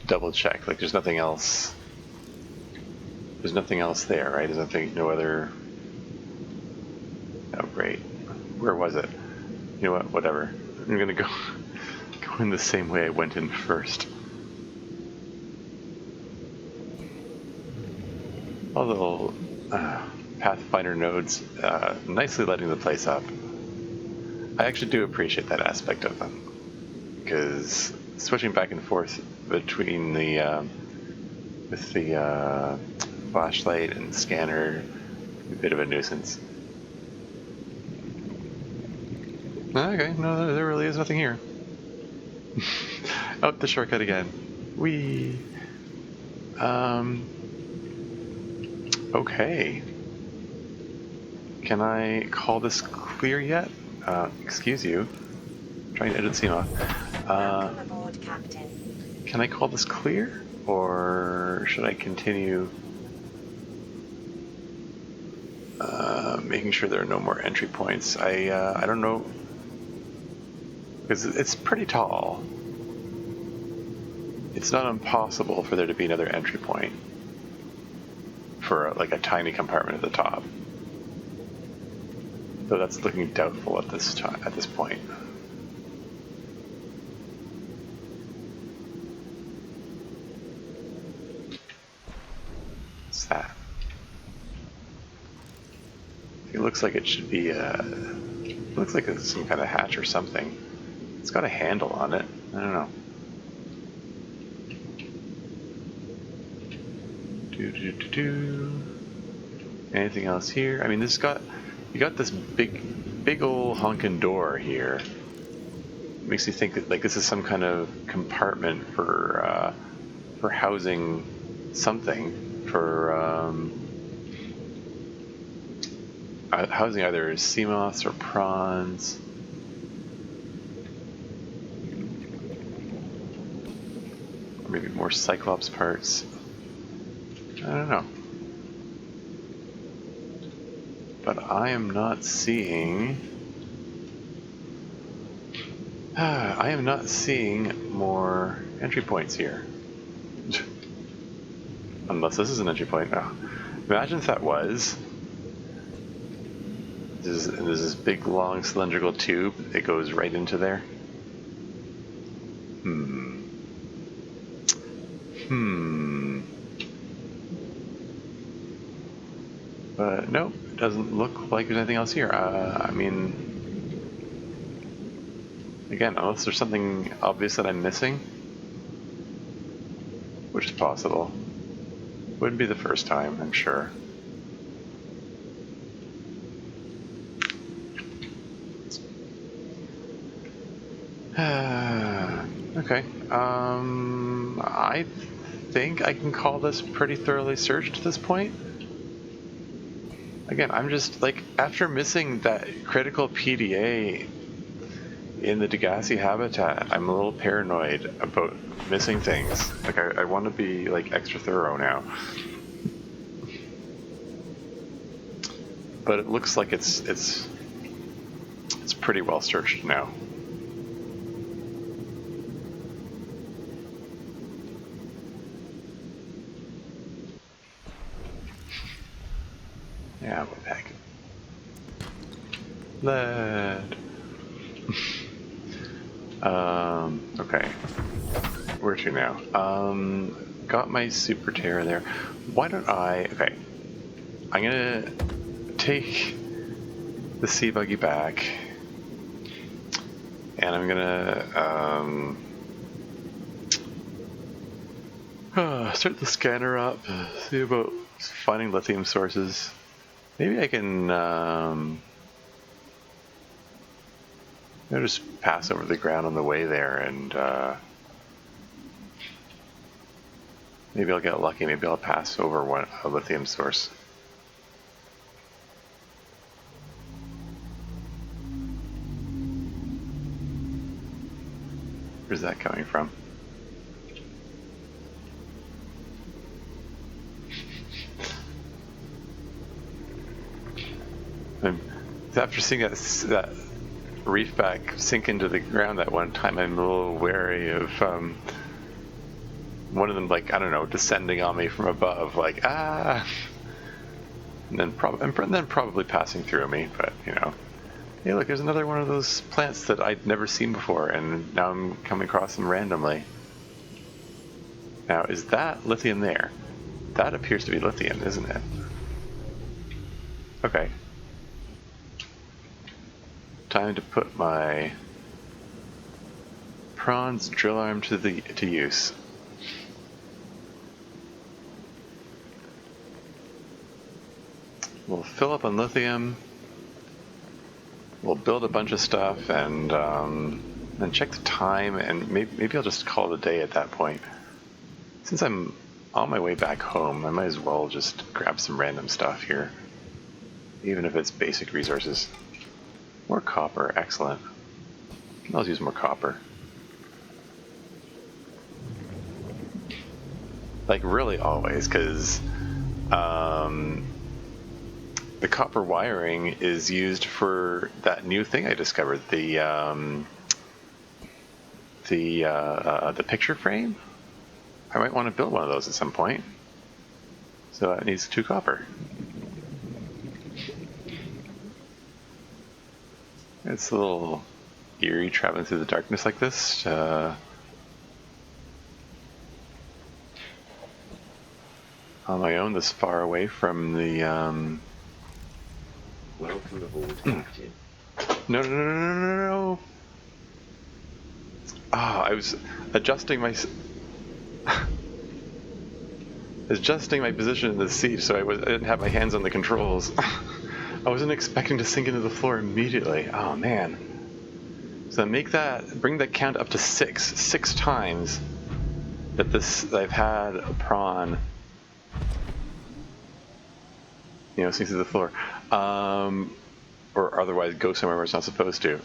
double check. Like, there's nothing else. There's nothing else there, right? There's nothing, no other. Oh, great. Where was it? You know what? Whatever. I'm gonna go in the same way I went in first. All the little Pathfinder nodes nicely lighting the place up. I actually do appreciate that aspect of them, because switching back and forth between the with the flashlight and scanner, a bit of a nuisance. Okay, no, there really is nothing here. Oh, the shortcut again. Whee! Okay. Can I call this clear yet? Excuse you. I'm trying to edit scene off. Welcome aboard, Captain. Can I call this clear? Or should I continue making sure there are no more entry points? I don't know. Because it's pretty tall. It's not impossible for there to be another entry point for like a tiny compartment at the top. Though that's looking doubtful at this time, at this point. What's that? It looks like it should be looks like it's some kind of hatch or something. It's got a handle on it. I don't know. Anything else here? I mean, you got this big old honking door here. Makes you think that like this is some kind of compartment for housing something, for housing either sea moths or prawns. Or maybe more Cyclops parts. I don't know. But I am not seeing I am not seeing more entry points here. Unless this is an entry point. Oh. Imagine if that was. There's this big, long, cylindrical tube that goes right into there. But nope, it doesn't look like there's anything else here. I mean, again, unless there's something obvious that I'm missing, which is possible. Wouldn't be the first time, I'm sure. Okay. I think I can call this pretty thoroughly searched at this point. Again, I'm just like, after missing that critical PDA in the Degassi habitat, I'm a little paranoid about missing things. Like, I want to be like extra thorough now. But it looks like it's pretty well searched now. Yeah, what the heck. Lead. Okay. Where to now? Got my super terror there. Why don't I... Okay. I'm gonna take the sea buggy back. And I'm gonna, start the scanner up, see about finding lithium sources. Maybe I can, I'll just pass over the ground on the way there, and maybe I'll get lucky. Maybe I'll pass over a lithium source. Where's that coming from? After seeing that reef back sink into the ground that one time, I'm a little wary of one of them, like, I don't know, descending on me from above, like, ah, and then probably passing through me. But you know, hey, look, there's another one of those plants that I'd never seen before, and now I'm coming across them randomly. Now, is that lithium there? That appears to be lithium, isn't it? Okay. Time to put my prawns drill arm to use. We'll fill up on lithium. We'll build a bunch of stuff and then check the time, and maybe I'll just call it a day at that point. Since I'm on my way back home, I might as well just grab some random stuff here, even if it's basic resources. More copper, excellent. I'll use more copper. Like, really always, because the copper wiring is used for that new thing I discovered, the picture frame. I might want to build one of those at some point. So it needs 2 copper. It's a little eerie traveling through the darkness like this. On my own, this far away from the. Welcome aboard, Captain. No. Ah, I was adjusting my position in the seat, so I didn't have my hands on the controls. I wasn't expecting to sink into the floor immediately. Oh man. So bring that count up to 6 times that I've had a prawn, sink through the floor, or otherwise go somewhere where it's not supposed to.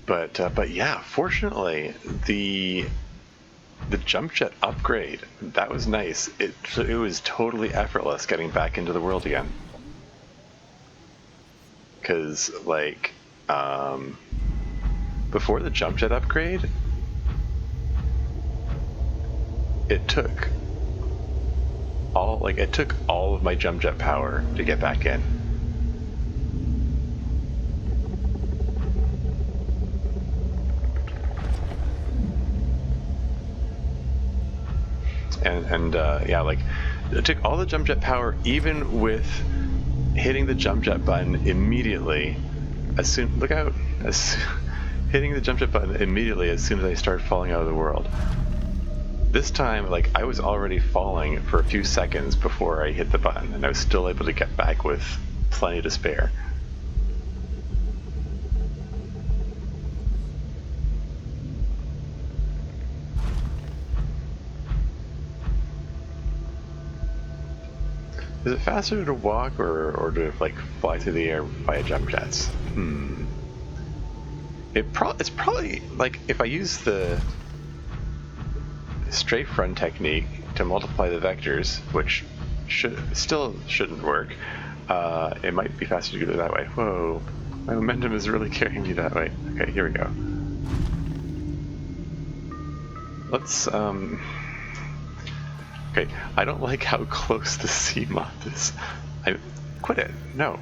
But yeah, fortunately, the jump jet upgrade, that was nice. It was totally effortless getting back into the world again. because like before the jump jet upgrade, it took all of my jump jet power to get back in. And yeah, like it took all the jump jet power, even with hitting the jump jet button immediately. Hitting the jump jet button immediately as soon as I started falling out of the world. This time, like, I was already falling for a few seconds before I hit the button, and I was still able to get back with plenty to spare. Is it faster to walk or to like fly through the air via jump jets? It's probably like if I use the strafe run technique to multiply the vectors, which still shouldn't work. It might be faster to go that way. Whoa, my momentum is really carrying me that way. Okay, here we go. Let's okay, I don't like how close the sea moth is. Quit it. No.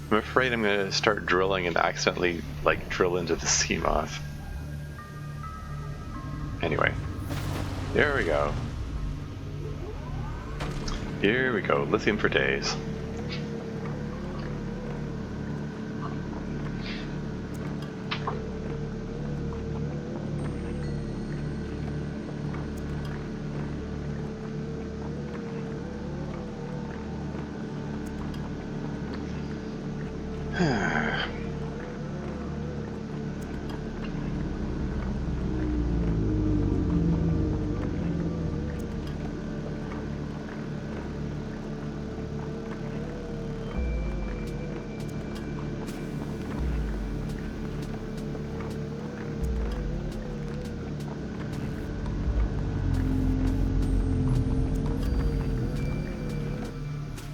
I'm afraid I'm gonna start drilling and accidentally like drill into the sea moth. Anyway, there we go. Here we go. Lithium for days.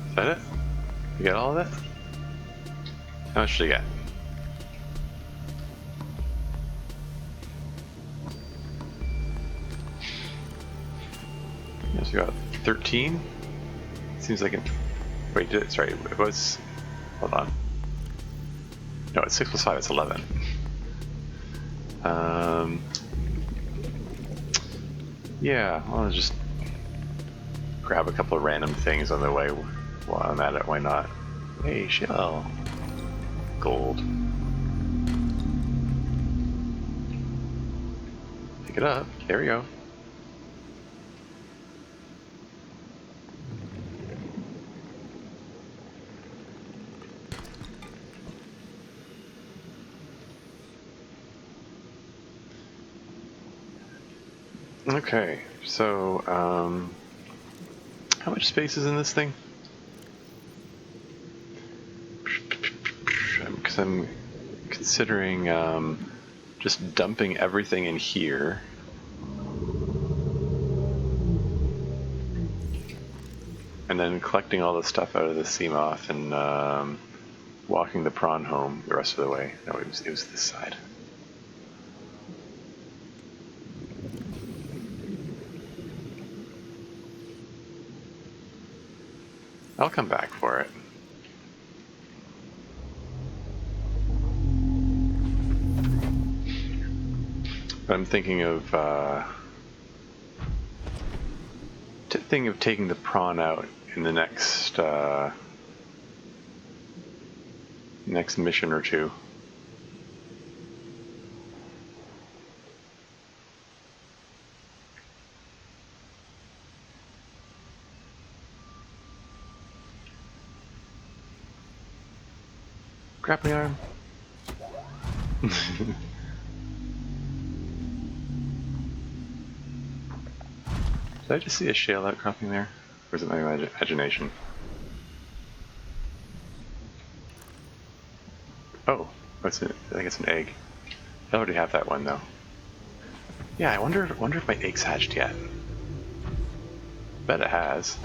Is that it? You got all of it? How much did you get? Yes, you got 13? Seems like it. Wait, sorry, it was. Hold on. No, it's 6 plus 5, it's 11. Yeah, I'll just grab a couple of random things on the way while I'm at it, why not? Hey, shell. Gold. Pick it up. There we go. Okay, so, how much space is in this thing? Because I'm considering just dumping everything in here. And then collecting all the stuff out of the sea moth and walking the prawn home the rest of the way. No, it was this side. I'll come back for it. But I'm thinking of taking the prawn out in the next next mission or two. Grappling arm. Did I just see a shale outcropping there? Or is it my imagination? Oh, what's it? I think it's an egg. I already have that one though. Yeah, I wonder if my egg's hatched yet. Bet it has.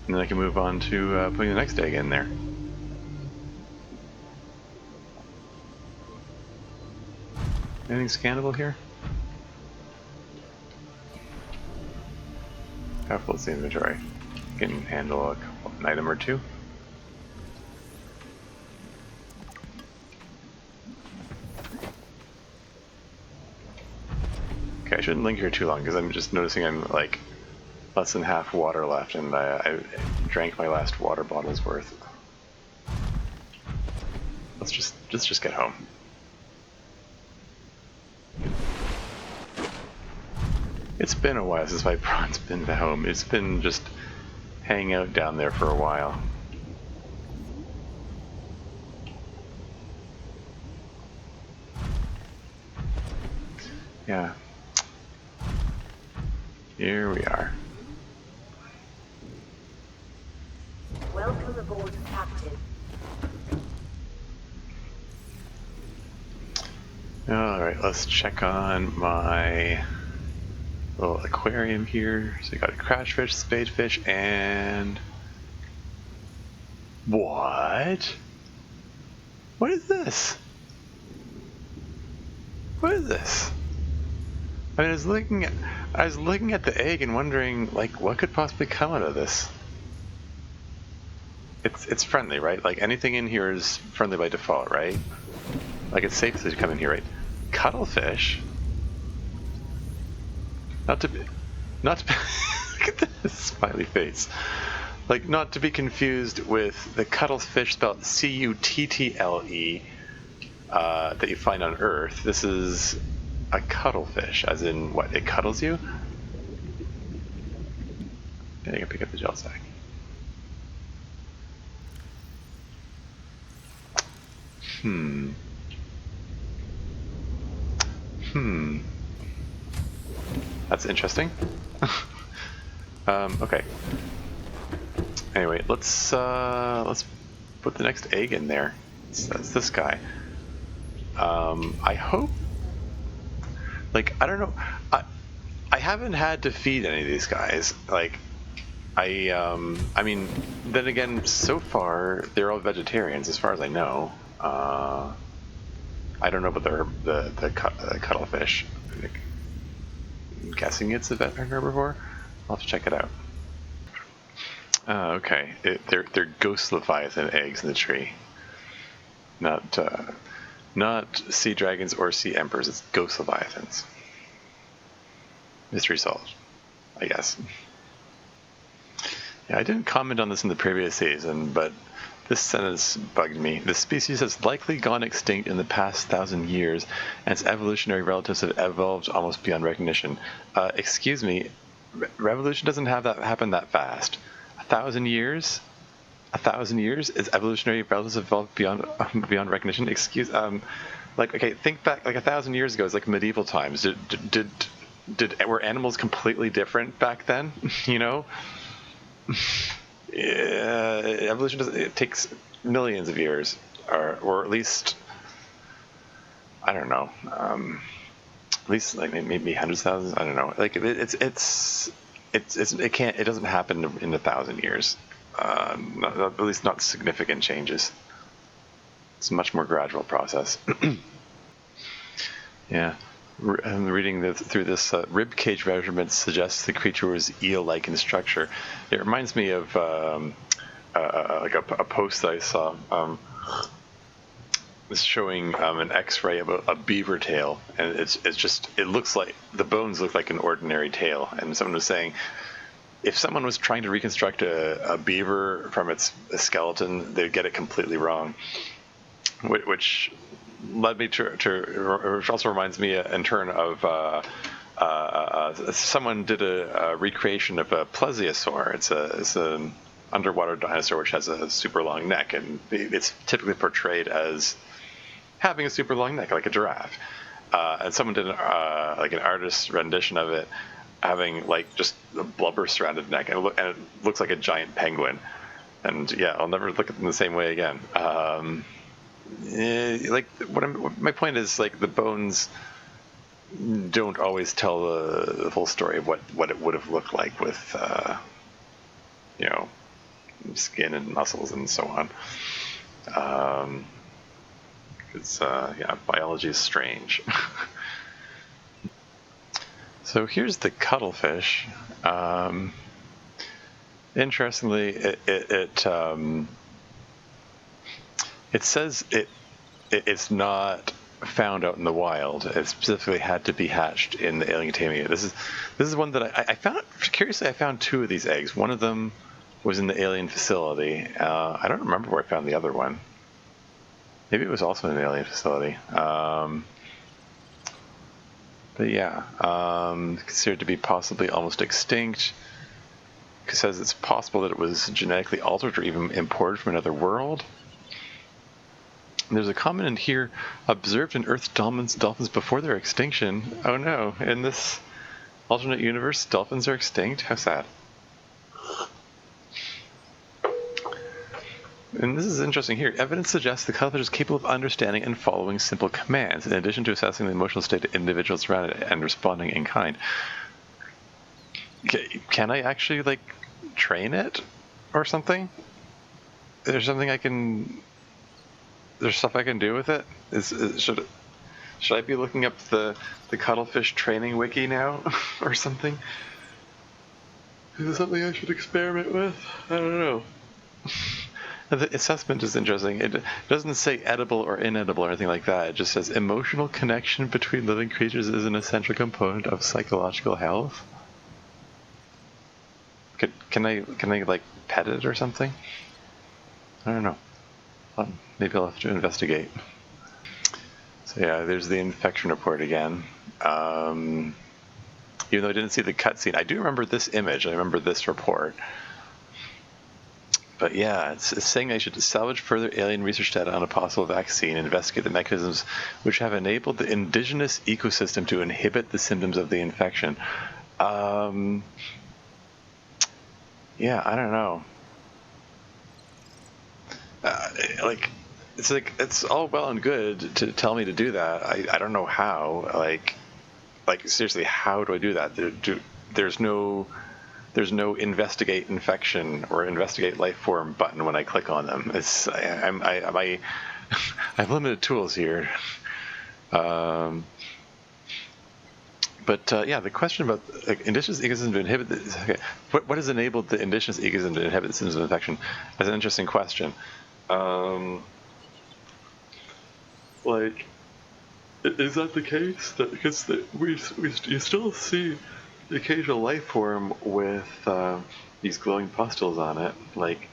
And then I can move on to putting the next egg in there. Anything scannable here? How full is the inventory? Can handle an item or two. Okay, I shouldn't linger here too long because I'm just noticing I'm like less than half water left, and I drank my last water bottle's worth. Let's just get home. It's been a while since my prawn's been to home. It's been just hanging out down there for a while. Yeah. Here we are. Welcome aboard, Captain. Alright, let's check on my little aquarium here. So we got a crashfish, spadefish, and... What? What is this? What is this? I mean, I was looking at the egg and wondering, like, what could possibly come out of this? It's friendly, right? Like, anything in here is friendly by default, right? Like, it's safe to come in here, right? Cuttlefish? Not to be, look at this smiley face. Like, not to be confused with the cuttlefish spelled C-U-T-T-L-E that you find on Earth. This is a cuttlefish, as in what? It cuddles you? Yeah, you can pick up the gel sack. That's interesting. Okay. Anyway, let's put the next egg in there. That's this guy. I hope. Like, I don't know. I haven't had to feed any of these guys. Like, I mean, then again, so far they're all vegetarians, as far as I know. I don't know about the cuttlefish. I'm guessing it's a vet herbivore. I'll have to check it out. Okay, they're ghost leviathan eggs in the tree. Not sea dragons or sea emperors. It's ghost leviathans. Mystery solved, I guess. Yeah, I didn't comment on this in the previous season, but this sentence bugged me. The species has likely gone extinct in the past 1,000 years, and its evolutionary relatives have evolved almost beyond recognition. Excuse me, revolution doesn't have that happen that fast. 1,000 years? 1,000 years? Its evolutionary relatives evolved beyond recognition? Like, okay, think back, like 1,000 years ago is like medieval times. Were animals completely different back then? You know? Evolution it takes millions of years, or at least I don't know, at least like maybe hundreds of thousands. I don't know. Like it doesn't happen in 1,000 years. At least not significant changes. It's a much more gradual process. Yeah. I'm reading through this rib cage measurement suggests the creature was eel-like in structure. It reminds me of like a post that I saw. It's showing an X-ray of a beaver tail, and it looks like the bones look like an ordinary tail. And someone was saying, if someone was trying to reconstruct a beaver from its skeleton, they'd get it completely wrong. Which led me which also reminds me in turn of someone did a recreation of a plesiosaur. It's an underwater dinosaur which has a super long neck, and it's typically portrayed as having a super long neck, like a giraffe. And someone did like an artist's rendition of it, having like just a blubber surrounded neck, and it looks like a giant penguin. And yeah, I'll never look at them the same way again. Like my point is, like, the bones don't always tell the full story of what it would have looked like with skin and muscles and so on. Because yeah, biology is strange. So here's the cuttlefish. Interestingly, it says it's not found out in the wild. It specifically had to be hatched in the alien containment. This is one that I found. Curiously, I found 2 of these eggs. One of them was in the alien facility. I don't remember where I found the other one. Maybe it was also in the alien facility. But yeah, considered to be possibly almost extinct. It says it's possible that it was genetically altered or even imported from another world. There's a comment in here, observed in Earth's dolphins before their extinction. Oh no, in this alternate universe, dolphins are extinct? How sad. And this is interesting here. Evidence suggests the cuttlefish is capable of understanding and following simple commands, in addition to assessing the emotional state of individuals around it and responding in kind. Can I actually, like, train it or something? There's something I can... There's stuff I can do with it? Should I be looking up the cuttlefish training wiki now or something? Is it something I should experiment with? I don't know. The assessment is interesting. It doesn't say edible or inedible or anything like that. It just says emotional connection between living creatures is an essential component of psychological health. Can I like pet it or something? I don't know. Maybe I'll have to investigate. So yeah, there's the infection report again. Even though I didn't see the cutscene, I do remember this image. I remember this report. But yeah, it's saying I should salvage further alien research data on a possible vaccine and investigate the mechanisms which have enabled the indigenous ecosystem to inhibit the symptoms of the infection. Yeah, I don't know. It's all well and good to tell me to do that. I don't know how. Like seriously, how do I do that? There's no investigate infection or investigate life form button when I click on them. I have limited tools here. But yeah, the question about indigenous ecosystem to inhibit what has enabled the indigenous ecosystem to inhibit the symptoms of infection? That's an interesting question. Like, is that the case? Because you still see the occasional life form with these glowing pustules on it. Like,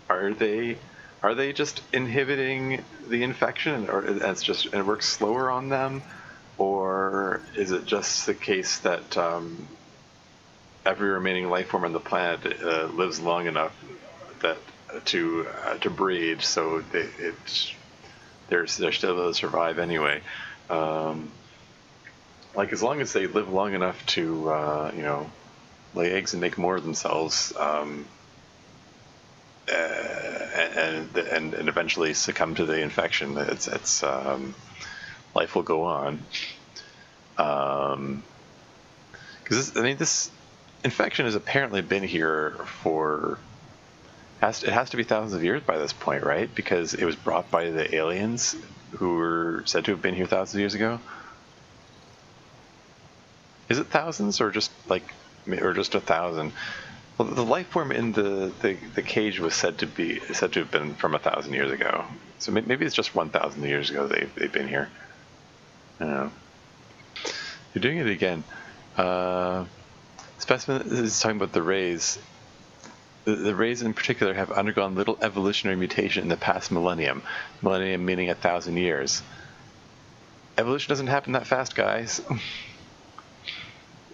are they just inhibiting the infection, or it works slower on them, or is it just the case that every remaining life form on the planet lives long enough that to breed, so they're still able to survive anyway? Like, as long as they live long enough to lay eggs and make more of themselves, and eventually succumb to the infection, it's life will go on. Because this infection has apparently been here for it has to be thousands of years by this point, right? Because it was brought by the aliens who were said to have been here thousands of years ago. Is it thousands or just 1,000? Well, the life form in the cage was said to have been from 1,000 years ago. So maybe it's just 1,000 years ago they've been here. I don't know. You're doing it again. Specimen is talking about the rays. The rays in particular have undergone little evolutionary mutation in the past millennium. Millennium meaning 1,000 years. Evolution doesn't happen that fast, guys.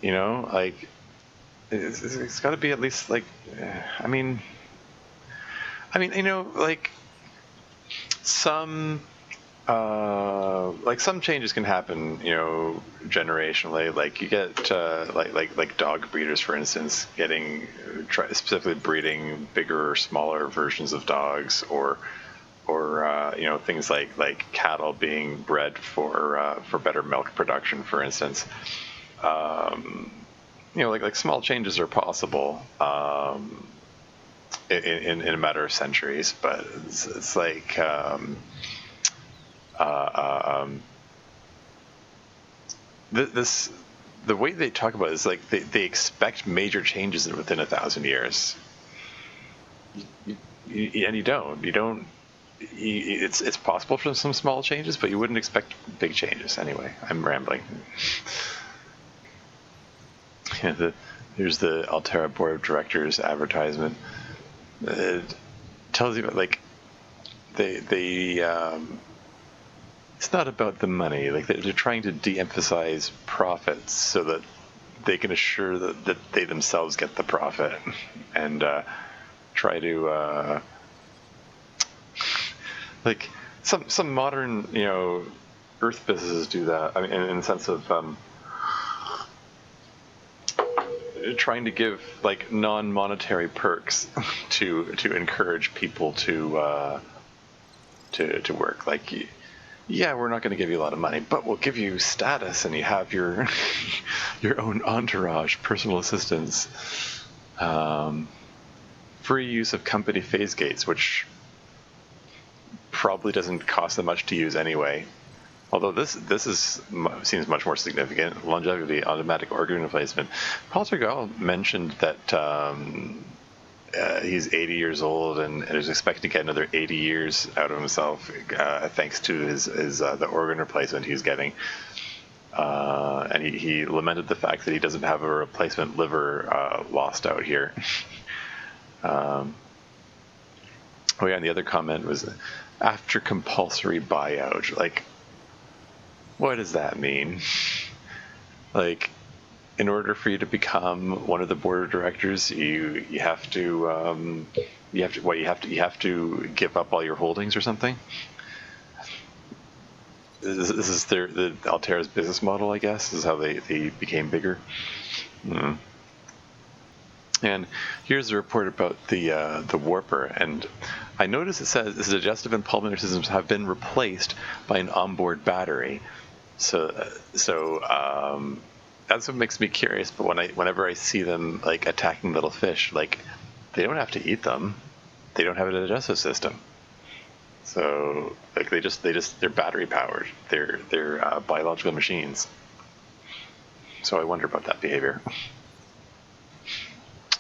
Like, it's got to be at least like, I mean, like some changes can happen, generationally. Like you get like dog breeders, for instance, specifically breeding bigger or smaller versions of dogs, or things like cattle being bred for better milk production, for instance. Like small changes are possible, in a matter of centuries. But it's like the way they talk about it is like they expect major changes within 1,000 years. And you don't. It's possible for some small changes, but you wouldn't expect big changes anyway. I'm rambling. Yeah, here's the Altera Board of Directors advertisement. It tells you about like they it's not about the money. Like they're trying to de-emphasize profits so that they can assure that they themselves get the profit, and try to like some modern Earth businesses do that. I mean, in the sense of trying to give like non-monetary perks to encourage people to work. Like, yeah, we're not going to give you a lot of money, but we'll give you status, and you have your your own entourage, personal assistants, free use of company phase gates, which probably doesn't cost them much to use anyway. Although this seems much more significant. Longevity, automatic organ replacement. Poltergeist mentioned that he's 80 years old and is expected to get another 80 years out of himself thanks to his the organ replacement he's getting. And he lamented the fact that he doesn't have a replacement liver lost out here. Oh yeah, and the other comment was after compulsory buyout. Like, what does that mean? Like, in order for you to become one of the board of directors, you have to give up all your holdings or something. This is the Altera's business model, I guess. This is how they became bigger. Mm. And here's a report about the warper, and I notice it says the digestive and pulmonary systems have been replaced by an onboard battery. So that's what makes me curious. But whenever I see them like attacking little fish, like they don't have to eat them, they don't have a digestive system. So like they're battery powered. They're biological machines. So I wonder about that behavior.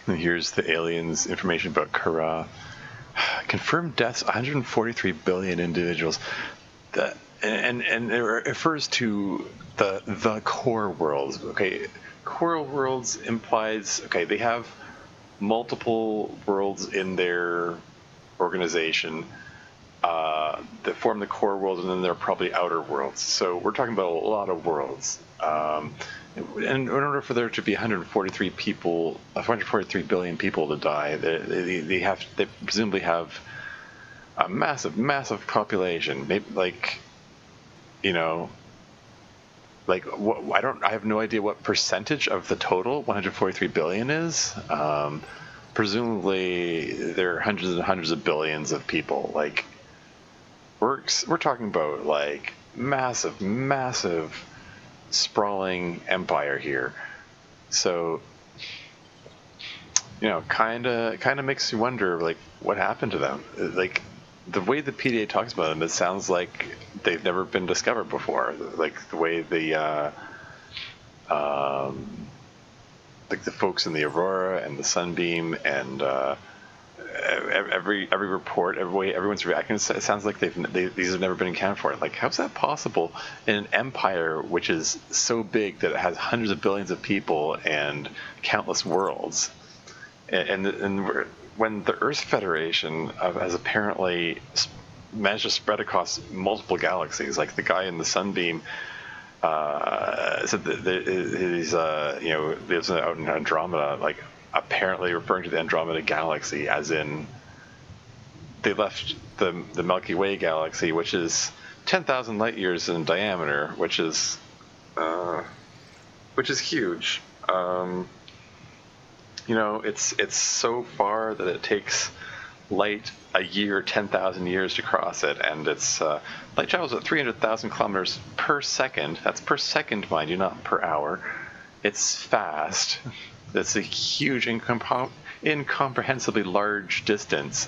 And here's the aliens' information about Kara. Confirmed deaths: 143 billion individuals. And it refers to the core worlds. Okay, core worlds implies they have multiple worlds in their organization that form the core world, and then there are probably outer worlds. So we're talking about a lot of worlds. And in order for there to be 143 billion people to die, they presumably have a massive population. Maybe I have no idea what percentage of the total 143 billion is. Presumably there are hundreds and hundreds of billions of people. Like we're talking about like massive sprawling empire here. So kind of makes you wonder like what happened to them. Like the way the PDA talks about them, it sounds like they've never been discovered before. Like the way the like the folks in the Aurora and the Sunbeam and every report, every way everyone's reacting, it sounds like these have never been accounted for. Like, how's that possible in an empire which is so big that it has hundreds of billions of people and countless worlds? And when the Earth Federation has apparently managed to spread across multiple galaxies, like the guy in the Sunbeam said that he's lives out in Andromeda, like apparently referring to the Andromeda galaxy as in they left the Milky Way galaxy, which is 10,000 light years in diameter, which is huge. It's so far that it takes light a year, 10,000 years to cross it, and it's light travels at 300,000 kilometers per second. That's per second, mind you, not per hour. It's fast. It's a huge incomprehensibly large distance,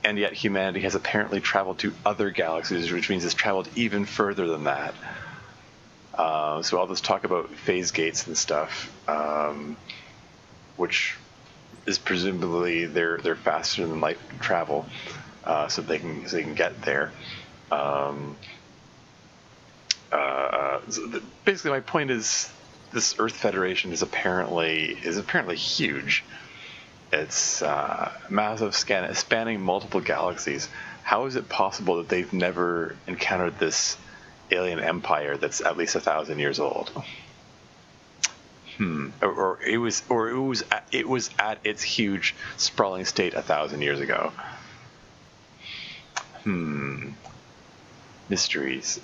and yet humanity has apparently traveled to other galaxies, which means it's traveled even further than that. So all this talk about phase gates and stuff, which is presumably they're faster than light travel, so they can get there. Basically, my point is this Earth Federation is apparently huge. It's massive, spanning multiple galaxies. How is it possible that they've never encountered this alien empire that's at least 1,000 years old? Or it was at its huge, sprawling state 1,000 years ago. Mysteries.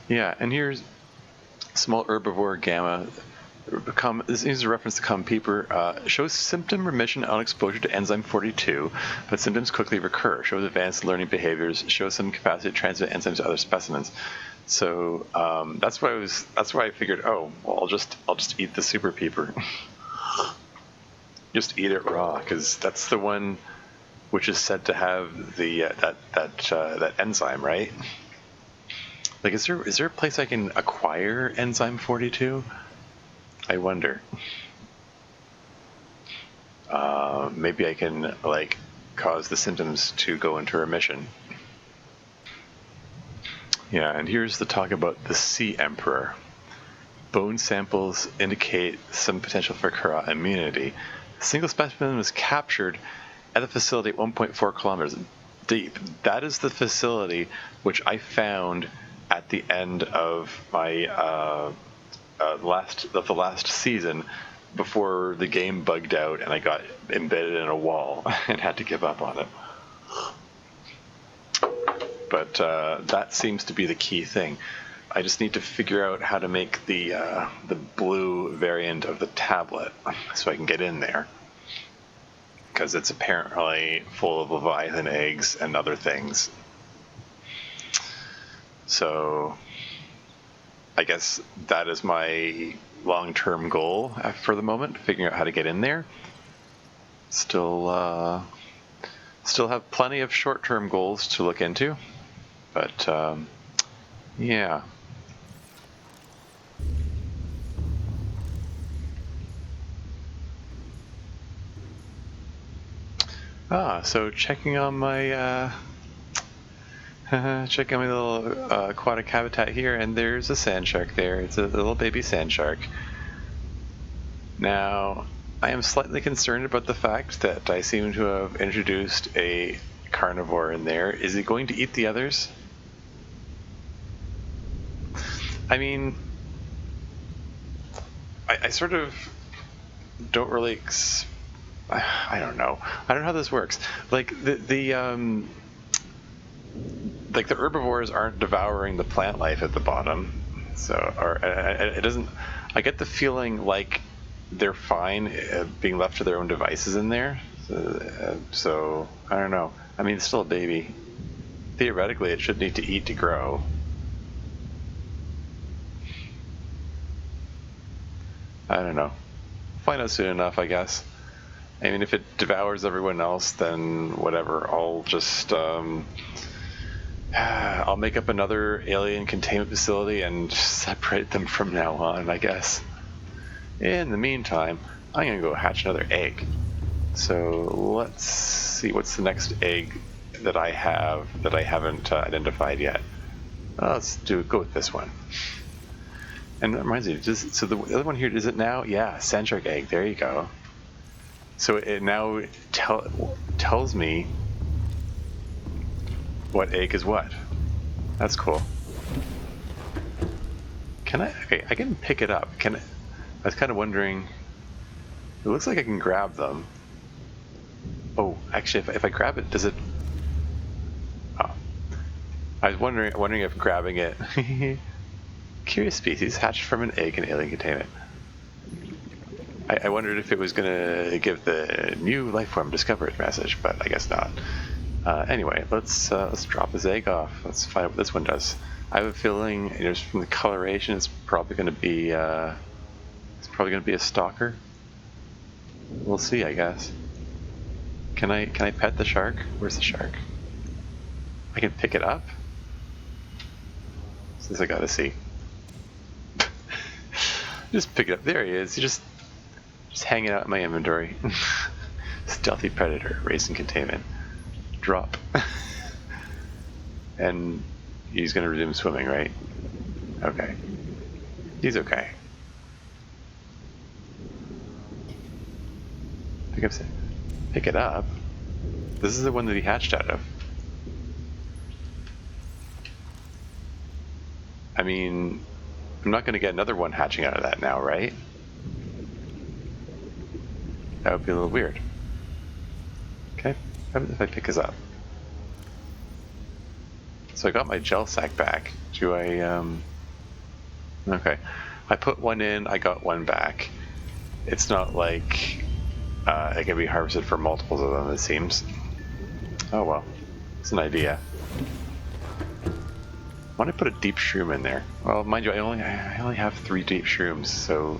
Yeah, and here's small herbivore gamma. This is a reference to Peeper. Shows symptom remission on exposure to enzyme 42, but symptoms quickly recur. Shows advanced learning behaviors. Shows some capacity to transmit enzymes to other specimens. So that's why I figured, oh, well, I'll just eat the super Peeper. Just eat it raw, because that's the one which is said to have the that enzyme, right? Like, is there a place I can acquire enzyme 42? I wonder. Maybe I can, like, cause the symptoms to go into remission. Yeah, and here's the talk about the Sea Emperor. Bone samples indicate some potential for Kara immunity. A single specimen was captured at the facility at 1.4 kilometers deep. That is the facility which I found at the end of my the last season, before the game bugged out and I got embedded in a wall and had to give up on it. But that seems to be the key thing. I just need to figure out how to make the blue variant of the tablet so I can get in there, because it's apparently full of Leviathan eggs and other things. So I guess that is my long-term goal for the moment, figuring out how to get in there. Still have plenty of short-term goals to look into, but yeah. So checking on my little aquatic habitat here, and there's a sand shark there. It's a little baby sand shark. Now, I am slightly concerned about the fact that I seem to have introduced a carnivore in there. Is he going to eat the others? I mean, I sort of don't really... I don't know. I don't know how this works. Like, the herbivores aren't devouring the plant life at the bottom, so, or it doesn't. I get the feeling like they're fine being left to their own devices in there. So I don't know. I mean, it's still a baby. Theoretically, it should need to eat to grow. I don't know. Find out soon enough, I guess. I mean, if it devours everyone else, then whatever. I'll just I'll make up another alien containment facility and separate them from now on, I guess. In the meantime, I'm gonna go hatch another egg. So let's see, what's the next egg that I have that I haven't identified yet? Let's go with this one. And that reminds me, so the other one here, is it now? Yeah, sand shark egg. There you go. So it now tells me what egg is what. That's cool. Can I? Okay, I can pick it up. I was kind of wondering. It looks like I can grab them. Oh, actually, if I grab it, does it? Oh, I was wondering if grabbing it. Curious species hatched from an egg in alien containment. I wondered if it was going to give the new life form discovered message, but I guess not. Anyway, let's drop this egg off. Let's find out what this one does. I have a feeling, just from the coloration, it's probably going to be a stalker. We'll see, I guess. Can I pet the shark? Where's the shark? I can pick it up? Since I gotta see. Just pick it up. There he is. He just hanging out in my inventory. Stealthy predator, racing containment. Drop. And he's gonna resume swimming, right? Okay. He's okay. Pick it up? This is the one that he hatched out of. I mean, I'm not going to get another one hatching out of that now, right? That would be a little weird. Okay, what happens if I pick this up? So I got my gel sack back. Do I, okay. I put one in, I got one back. It's not like it can be harvested for multiples of them, it seems. Oh well, it's an idea. Why don't I put a deep shroom in there? Well, mind you, I only have 3 deep shrooms, so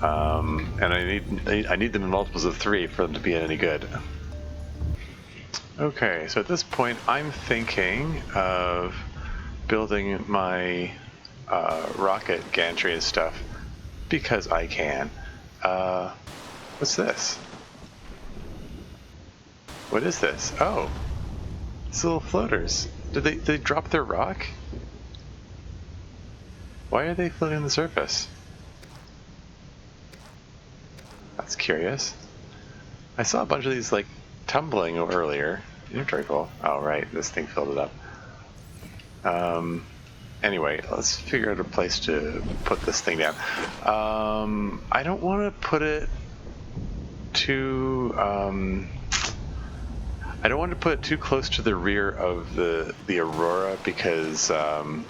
and I need them in multiples of 3 for them to be any good. Okay, so at this point, I'm thinking of building my rocket gantry and stuff because I can. What's this? What is this? Oh, it's little floaters. Did they drop their rock? Why are they floating on the surface? That's curious. I saw a bunch of these like tumbling earlier. Very cool. Oh right, this thing filled it up. Anyway, let's figure out a place to put this thing down. I don't want to put it too. I don't want to put it too close to the rear of the Aurora because the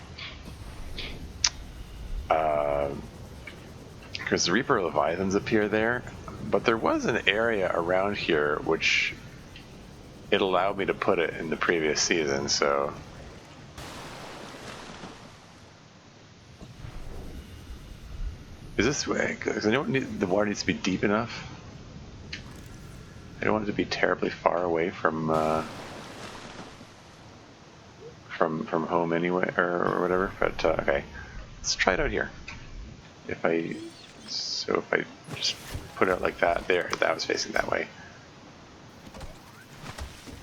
Reaper Leviathans appear there, but there was an area around here which it allowed me to put it in the previous season, so. Is this way? Because I don't need, the water needs to be deep enough. I don't want it to be terribly far away from home anyway, or whatever. But okay, let's try it out here. If I just put it out like that, there, that was facing that way.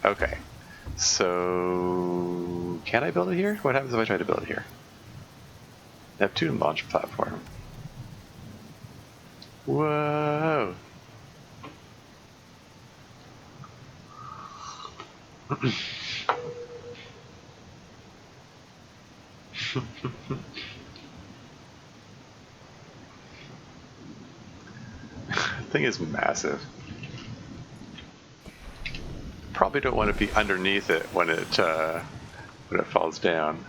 Okay, so can I build it here? What happens if I try to build it here? Neptune launch platform. Whoa! Thing is massive. Probably don't want to be underneath it when it falls down.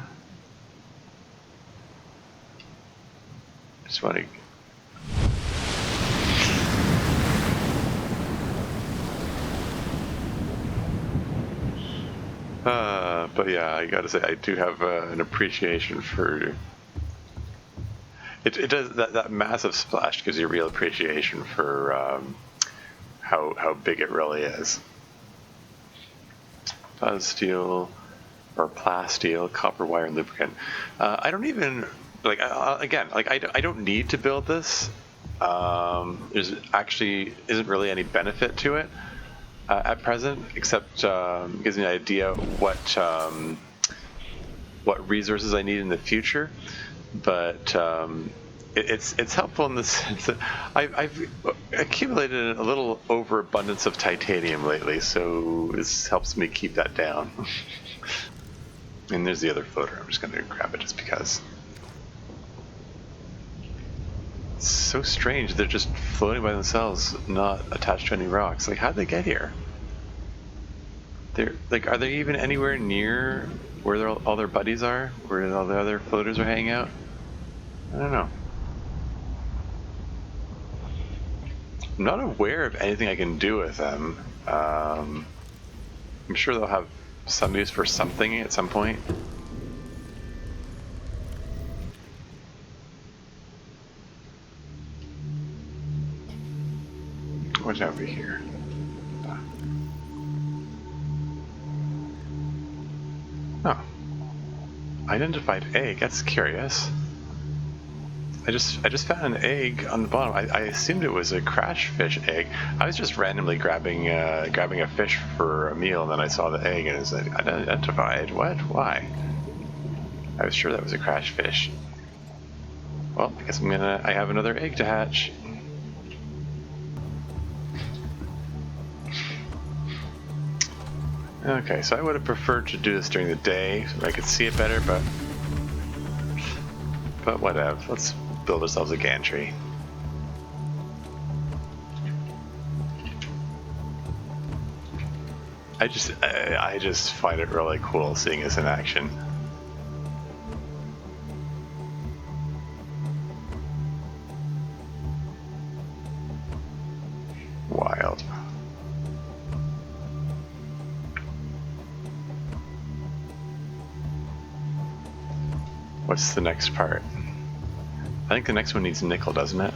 Just want to. But yeah, I gotta say, I do have an appreciation for it. It does that massive splash gives you a real appreciation for how big it really is. Steel or plasteel, copper wire, and lubricant. I don't even like again like I don't need to build this. There's actually isn't really any benefit to it. At present, except gives me an idea what resources I need in the future. But it's helpful in the sense that I've accumulated a little overabundance of titanium lately, so this helps me keep that down. And there's the other floater. I'm just going to grab it just because. It's so strange. They're just floating by themselves, not attached to any rocks. Like, how'd they get here? They're like, are they even anywhere near where all their buddies are? Where all the other floaters are hanging out? I don't know. I'm not aware of anything I can do with them. I'm sure they'll have some use for something at some point. What's over here? Oh. Identified egg. That's curious. I just found an egg on the bottom. I assumed it was a crash fish egg. I was just randomly grabbing a fish for a meal, and then I saw the egg, and it was like, identified. What? Why? I was sure that was a crash fish. Well, I guess I have another egg to hatch. Okay, so I would have preferred to do this during the day so I could see it better, but whatever. Let's build ourselves a gantry. I just find it really cool seeing this in action. Wild. What's the next part? I think the next one needs nickel, doesn't it?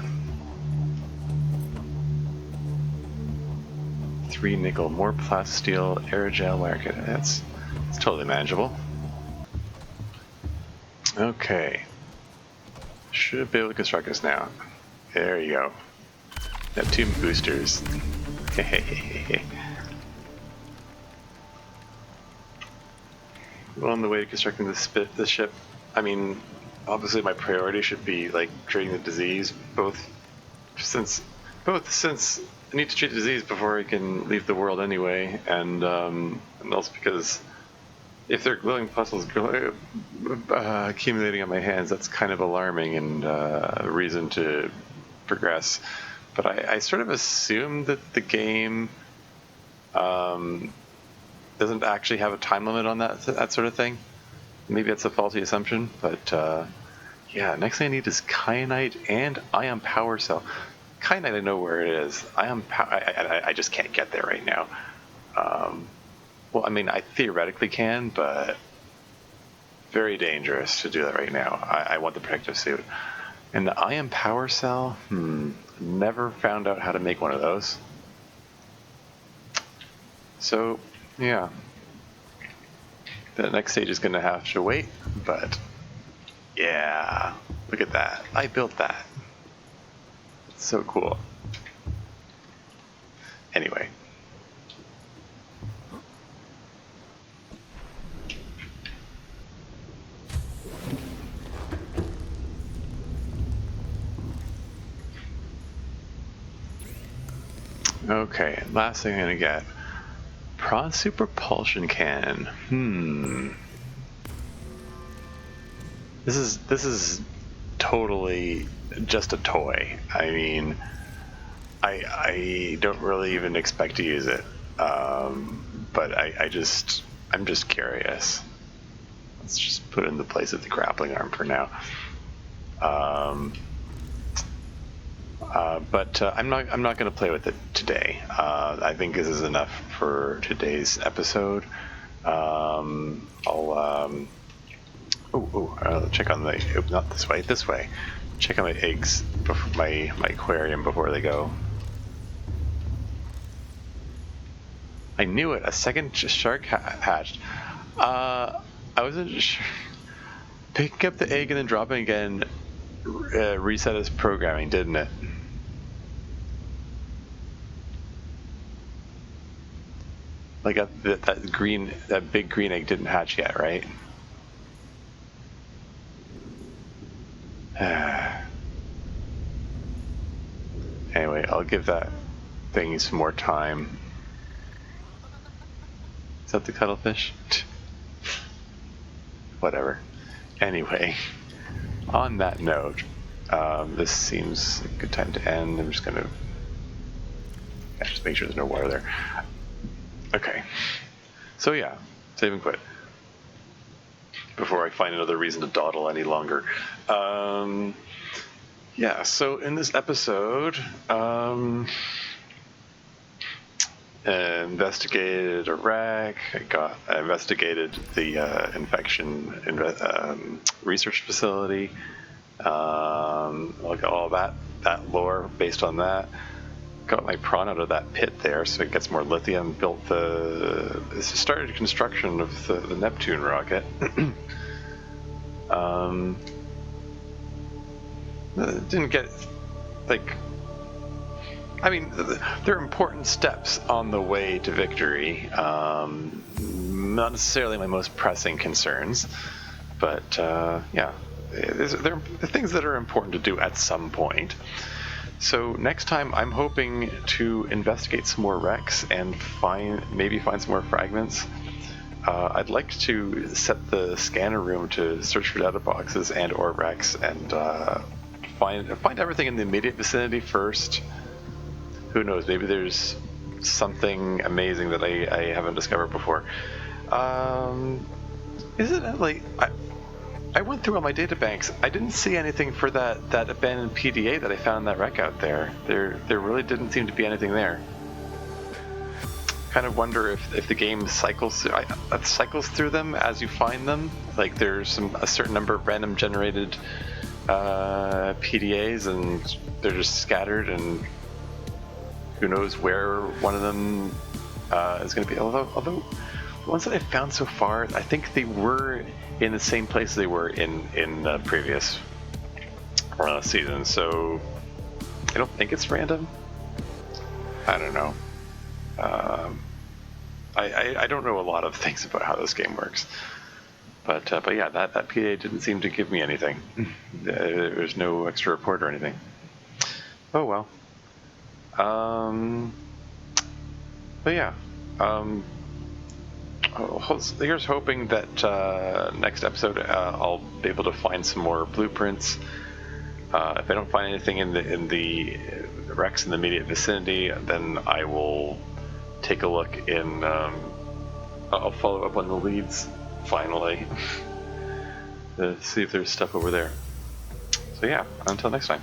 3 nickel, more plasteel, aerogel wire. It's totally manageable. Okay. Should be able to construct this now. There you go. Neptune boosters. Well, on the way to constructing this ship, I mean, obviously my priority should be like treating the disease, both since I need to treat the disease before I can leave the world anyway, and also because if there are glowing puzzles accumulating on my hands, that's kind of alarming and a reason to progress. But I sort of assume that the game doesn't actually have a time limit on that sort of thing. Maybe that's a faulty assumption, but yeah, next thing I need is kyanite and ion power cell. Kyanite, I know where it is. I just can't get there right now. Well, I mean, I theoretically can, but very dangerous to do that right now. I want the protective suit. And the ion power cell, never found out how to make one of those. So, yeah. The next stage is going to have to wait, but yeah, look at that. I built that. It's so cool. Anyway. Okay, last thing I'm going to get. Prawn Super Propulsion Cannon. This is totally just a toy. I mean, I don't really even expect to use it, but I'm just curious. Let's just put it in the place of the grappling arm for now. But I'm not going to play with it today. I think this is enough for today's episode. I'll check on the not this way. Check on my eggs, my aquarium before they go. I knew it. A second shark hatched. I wasn't sure. Picking up the egg and then dropping again reset its programming, didn't it? Like that big green egg didn't hatch yet, right? Anyway, I'll give that thing some more time. Is that the cuttlefish? Whatever. Anyway, on that note, this seems a good time to end. I'm just gonna just make sure there's no water there. Okay, so yeah, save and quit before I find another reason to dawdle any longer. Yeah, so in this episode, investigated a wreck. I investigated the infection research facility. Look at all that lore based on that. got my prawn out of that pit there, so it gets more lithium. Started construction of the Neptune rocket. Didn't get like. I mean, there are important steps on the way to victory. Not necessarily my most pressing concerns, but yeah, there are things that are important to do at some point. So next time, I'm hoping to investigate some more wrecks and maybe find some more fragments. I'd like to set the scanner room to search for data boxes and/or wrecks and find everything in the immediate vicinity first. Who knows? Maybe there's something amazing that I haven't discovered before. Incidentally, I went through all my data banks. I didn't see anything for that abandoned PDA that I found in that wreck out there. There really didn't seem to be anything there. Kind of wonder if the game cycles through them as you find them. Like there's a certain number of random generated PDAs, and they're just scattered, and who knows where one of them is going to be. Although the ones that I've found so far, I think they were in the same place they were in the previous season. So I don't think it's random. I don't know. I don't know a lot of things about how this game works. But yeah, that PDA didn't seem to give me anything. There's no extra report or anything. Oh well. But yeah, here's hoping that next episode I'll be able to find some more blueprints. If I don't find anything in the wrecks in the immediate vicinity, then I will take a look in. I'll follow up on the leads finally to see if there's stuff over there. So yeah, until next time.